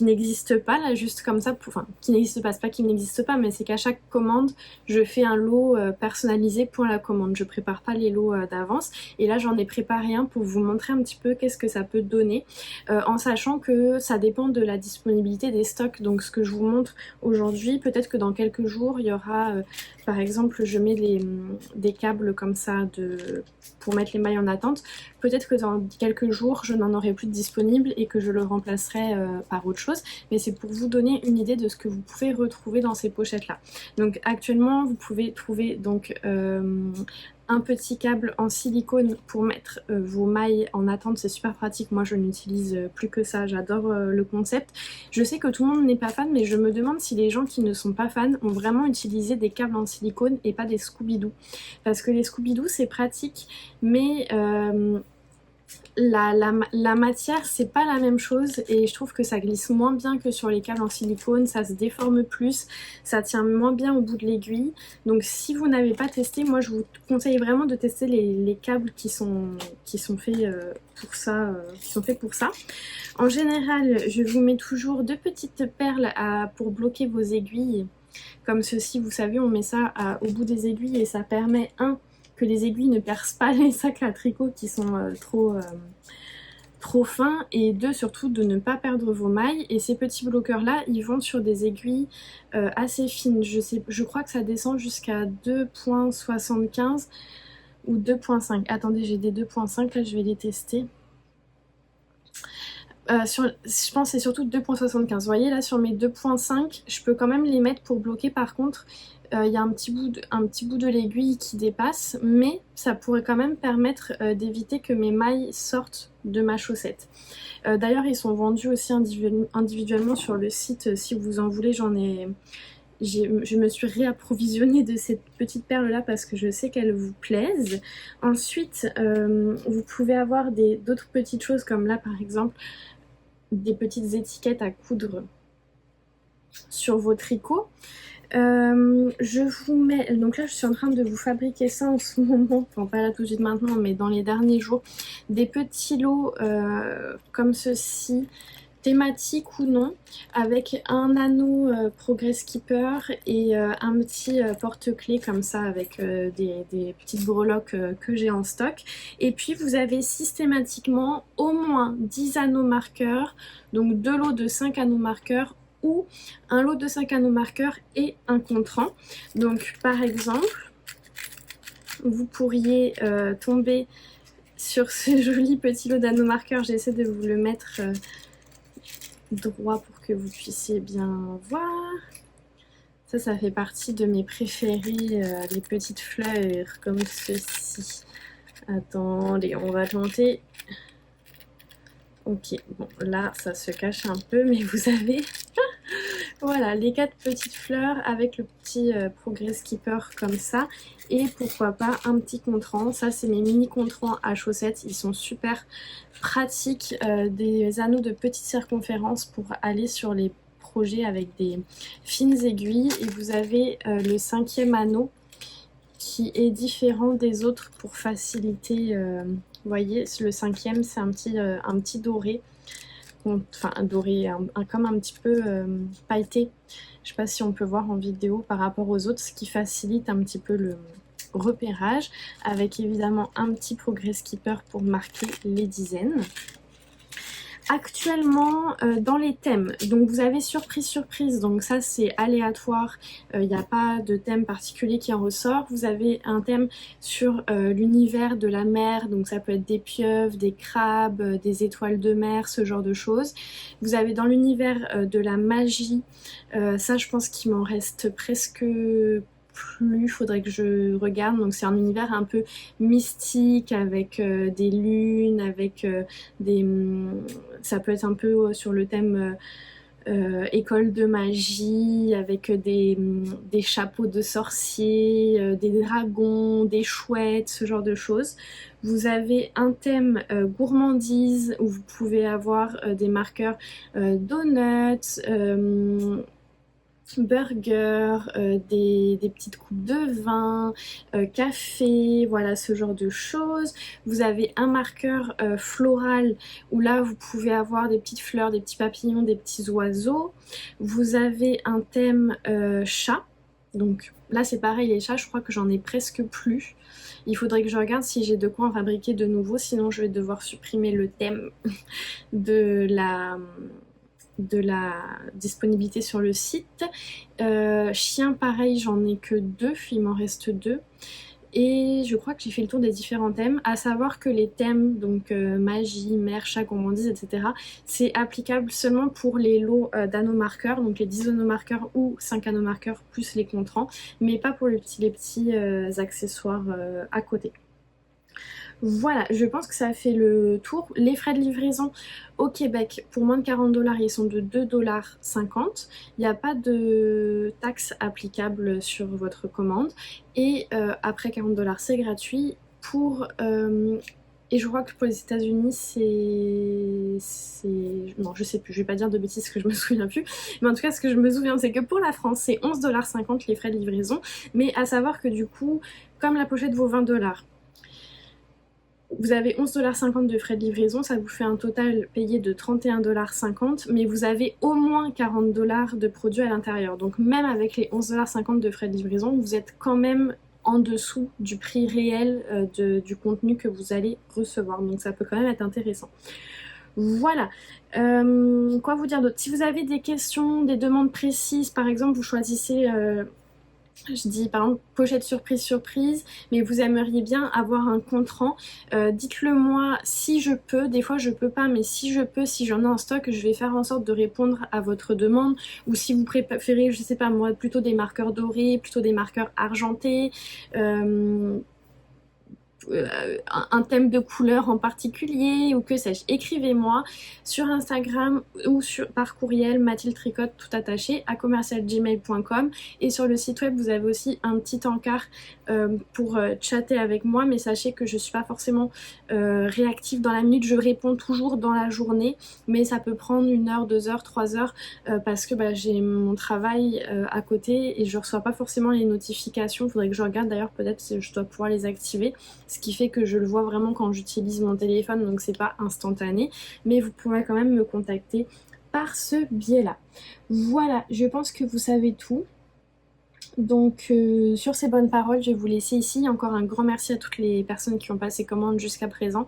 n'existe pas là, juste comme ça, enfin qui n'existe pas, c'est pas qu'il n'existe pas, mais c'est qu'à chaque commande je fais un lot personnalisé pour la commande. Je prépare pas les lots d'avance et là j'en ai préparé un pour vous montrer un petit peu qu'est-ce que ça peut donner en sachant que ça dépend de la disponibilité des stocks. Donc ce que je vous montre aujourd'hui, peut-être que dans quelques jours il y aura par exemple je mets des câbles comme ça pour mettre les mailles en attente. Peut-être que dans quelques jours je n'en aurai plus de disponible et que je le remplacerai par autre chose, mais c'est pour vous donner une idée de ce que vous pouvez retrouver dans ces pochettes là. Donc actuellement vous pouvez trouver donc un petit câble en silicone pour mettre vos mailles en attente, c'est super pratique. Moi je n'utilise plus que ça, j'adore le concept. Je sais que tout le monde n'est pas fan, mais je me demande si les gens qui ne sont pas fans ont vraiment utilisé des câbles en silicone et pas des Scooby-Doo, parce que les Scooby-Doo c'est pratique mais la matière, c'est pas la même chose et je trouve que ça glisse moins bien que sur les câbles en silicone, ça se déforme plus, ça tient moins bien au bout de l'aiguille. Donc si vous n'avez pas testé, moi je vous conseille vraiment de tester les câbles qui sont faits pour ça, qui sont faits pour ça. En général, je vous mets toujours deux petites perles pour bloquer vos aiguilles. Comme ceci, vous savez, on met ça au bout des aiguilles et ça permet, que les aiguilles ne percent pas les sacs à tricot qui sont trop fins, et deux, surtout de ne pas perdre vos mailles. Et ces petits bloqueurs là, ils vont sur des aiguilles assez fines. Je crois que ça descend jusqu'à 2,75 ou 2,5. Attendez, j'ai des 2,5 là, je vais les tester. Je pense que c'est surtout 2,75. Vous voyez là sur mes 2,5, je peux quand même les mettre pour bloquer. Par contre, il y a un petit bout de l'aiguille qui dépasse, mais ça pourrait quand même permettre d'éviter que mes mailles sortent de ma chaussette. D'ailleurs, ils sont vendus aussi individuellement sur le site. Si vous en voulez, je me suis réapprovisionnée de cette petite perle là parce que je sais qu'elles vous plaisent. Ensuite, vous pouvez avoir d'autres petites choses comme là par exemple des petites étiquettes à coudre sur vos tricots. Je vous mets, donc là je suis en train de vous fabriquer ça en ce moment, enfin pas là tout de suite maintenant mais dans les derniers jours, des petits lots comme ceci, thématique ou non, avec un anneau Progress Keeper et un petit porte-clés comme ça avec des petites breloques que j'ai en stock. Et puis vous avez systématiquement au moins 10 anneaux marqueurs, donc 2 lots de 5 anneaux marqueurs ou un lot de 5 anneaux marqueurs et un contrant. Donc par exemple, vous pourriez tomber sur ce joli petit lot d'anneaux marqueurs. J'essaie de vous le mettre droit pour que vous puissiez bien voir. Ça fait partie de mes préférés, les petites fleurs comme ceci. Attendez, on va tenter. Ok, bon là ça se cache un peu, mais vous avez voilà les 4 petites fleurs avec le petit Progress Keeper comme ça. Et pourquoi pas un petit contrant. Ça c'est mes mini contrans à chaussettes, ils sont super pratiques, des anneaux de petite circonférence pour aller sur les projets avec des fines aiguilles. Et vous avez le 5e anneau qui est différent des autres pour faciliter. Vous voyez, le 5e c'est un petit doré, enfin un doré, comme un petit peu pailleté. Je sais pas si on peut voir en vidéo par rapport aux autres, ce qui facilite un petit peu le repérage, avec évidemment un petit Progress Keeper pour marquer les dizaines. Actuellement dans les thèmes, donc vous avez surprise, donc ça c'est aléatoire, il n'y a pas de thème particulier qui en ressort. Vous avez un thème sur l'univers de la mer, donc ça peut être des pieuvres, des crabes, des étoiles de mer, ce genre de choses. Vous avez dans l'univers de la magie, ça je pense qu'il m'en reste presque plus, faudrait que je regarde. Donc c'est un univers un peu mystique avec des lunes, avec ça peut être un peu sur le thème école de magie, avec des chapeaux de sorciers, des dragons, des chouettes, ce genre de choses. Vous avez un thème gourmandise où vous pouvez avoir des marqueurs donuts, burger, des petites coupes de vin, café, voilà ce genre de choses. Vous avez un marqueur floral où là vous pouvez avoir des petites fleurs, des petits papillons, des petits oiseaux. Vous avez un thème chat, donc là c'est pareil, les chats je crois que j'en ai presque plus. Il faudrait que je regarde si j'ai de quoi en fabriquer de nouveau, sinon je vais devoir supprimer le thème de la disponibilité sur le site. Chien pareil, j'en ai que 2, il m'en reste 2. Et je crois que j'ai fait le tour des différents thèmes, à savoir que les thèmes, donc magie, mer, chat, gourmandise, etc., c'est applicable seulement pour les lots d'anneaux marqueurs, donc les 10 anneaux marqueurs ou 5 anneaux marqueurs plus les contrans, mais pas pour les petits accessoires à côté. Voilà, je pense que ça a fait le tour. Les frais de livraison au Québec, pour moins de 40 $, ils sont de 2,50 $. Il n'y a pas de taxe applicable sur votre commande. Et après 40 $, c'est gratuit. Pour Et je crois que pour les États-Unis, non, je sais plus, je vais pas dire de bêtises que je me souviens plus. Mais en tout cas, ce que je me souviens, c'est que pour la France, c'est 11,50 $ les frais de livraison. Mais à savoir que du coup, comme la pochette vaut 20 $, vous avez 11,50 $ de frais de livraison, ça vous fait un total payé de 31,50 $, mais vous avez au moins 40 $ de produits à l'intérieur. Donc même avec les 11,50 $ de frais de livraison, vous êtes quand même en dessous du prix réel du contenu que vous allez recevoir. Donc ça peut quand même être intéressant. Voilà. Quoi vous dire d'autre? Si vous avez des questions, des demandes précises, par exemple, vous choisissez... je dis par exemple pochette surprise, mais vous aimeriez bien avoir un contrant, dites-le moi si je peux, des fois je peux pas, mais si je peux, si j'en ai en stock, je vais faire en sorte de répondre à votre demande, ou si vous préférez, je sais pas moi, plutôt des marqueurs dorés, plutôt des marqueurs argentés, un thème de couleur en particulier ou que sais-je, écrivez-moi sur Instagram ou par courriel mathildetricotte tout attaché à commercialgmail.com, et sur le site web vous avez aussi un petit encart pour chatter avec moi, mais sachez que je suis pas forcément réactive dans la minute, je réponds toujours dans la journée, mais ça peut prendre 1 heure, 2 heures, 3 heures parce que j'ai mon travail à côté et je reçois pas forcément les notifications. Faudrait que je regarde d'ailleurs, peut-être si je dois pouvoir les activer, ce qui fait que je le vois vraiment quand j'utilise mon téléphone, donc c'est pas instantané, mais vous pourrez quand même me contacter par ce biais-là. Voilà, je pense que vous savez tout. Donc sur ces bonnes paroles, je vais vous laisser ici. Encore un grand merci à toutes les personnes qui ont passé commande jusqu'à présent.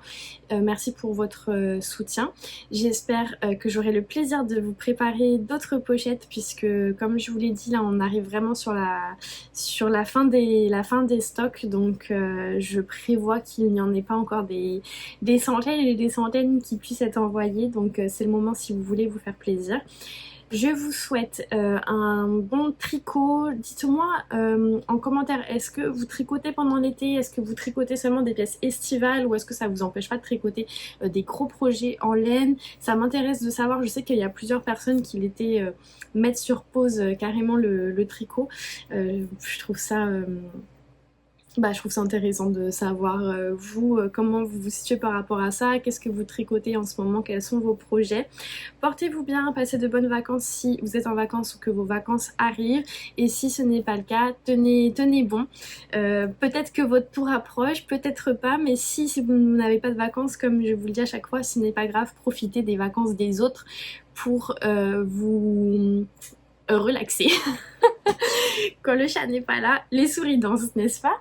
Merci pour votre soutien. J'espère que j'aurai le plaisir de vous préparer d'autres pochettes, puisque comme je vous l'ai dit, là on arrive vraiment sur la fin des stocks. Donc je prévois qu'il n'y en ait pas encore des centaines et des centaines qui puissent être envoyées. Donc c'est le moment si vous voulez vous faire plaisir. Je vous souhaite un bon tricot. Dites-moi en commentaire, est-ce que vous tricotez pendant l'été? Est-ce que vous tricotez seulement des pièces estivales, ou est-ce que ça vous empêche pas de tricoter des gros projets en laine? Ça m'intéresse de savoir. Je sais qu'il y a plusieurs personnes qui l'été mettent sur pause carrément le tricot. Je trouve ça... je trouve ça intéressant de savoir vous, comment vous vous situez par rapport à ça, qu'est-ce que vous tricotez en ce moment, quels sont vos projets. Portez-vous bien, passez de bonnes vacances si vous êtes en vacances ou que vos vacances arrivent, et si ce n'est pas le cas, tenez bon. Peut-être que votre tour approche, peut-être pas, mais si vous n'avez pas de vacances, comme je vous le dis à chaque fois, ce n'est pas grave, profitez des vacances des autres pour vous relaxer. Quand le chat n'est pas là, les souris dansent, n'est-ce pas?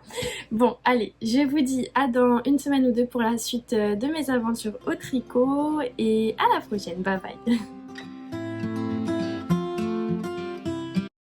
Bon, allez, je vous dis à dans 1 semaine ou 2 pour la suite de mes aventures au tricot, et à la prochaine, bye bye.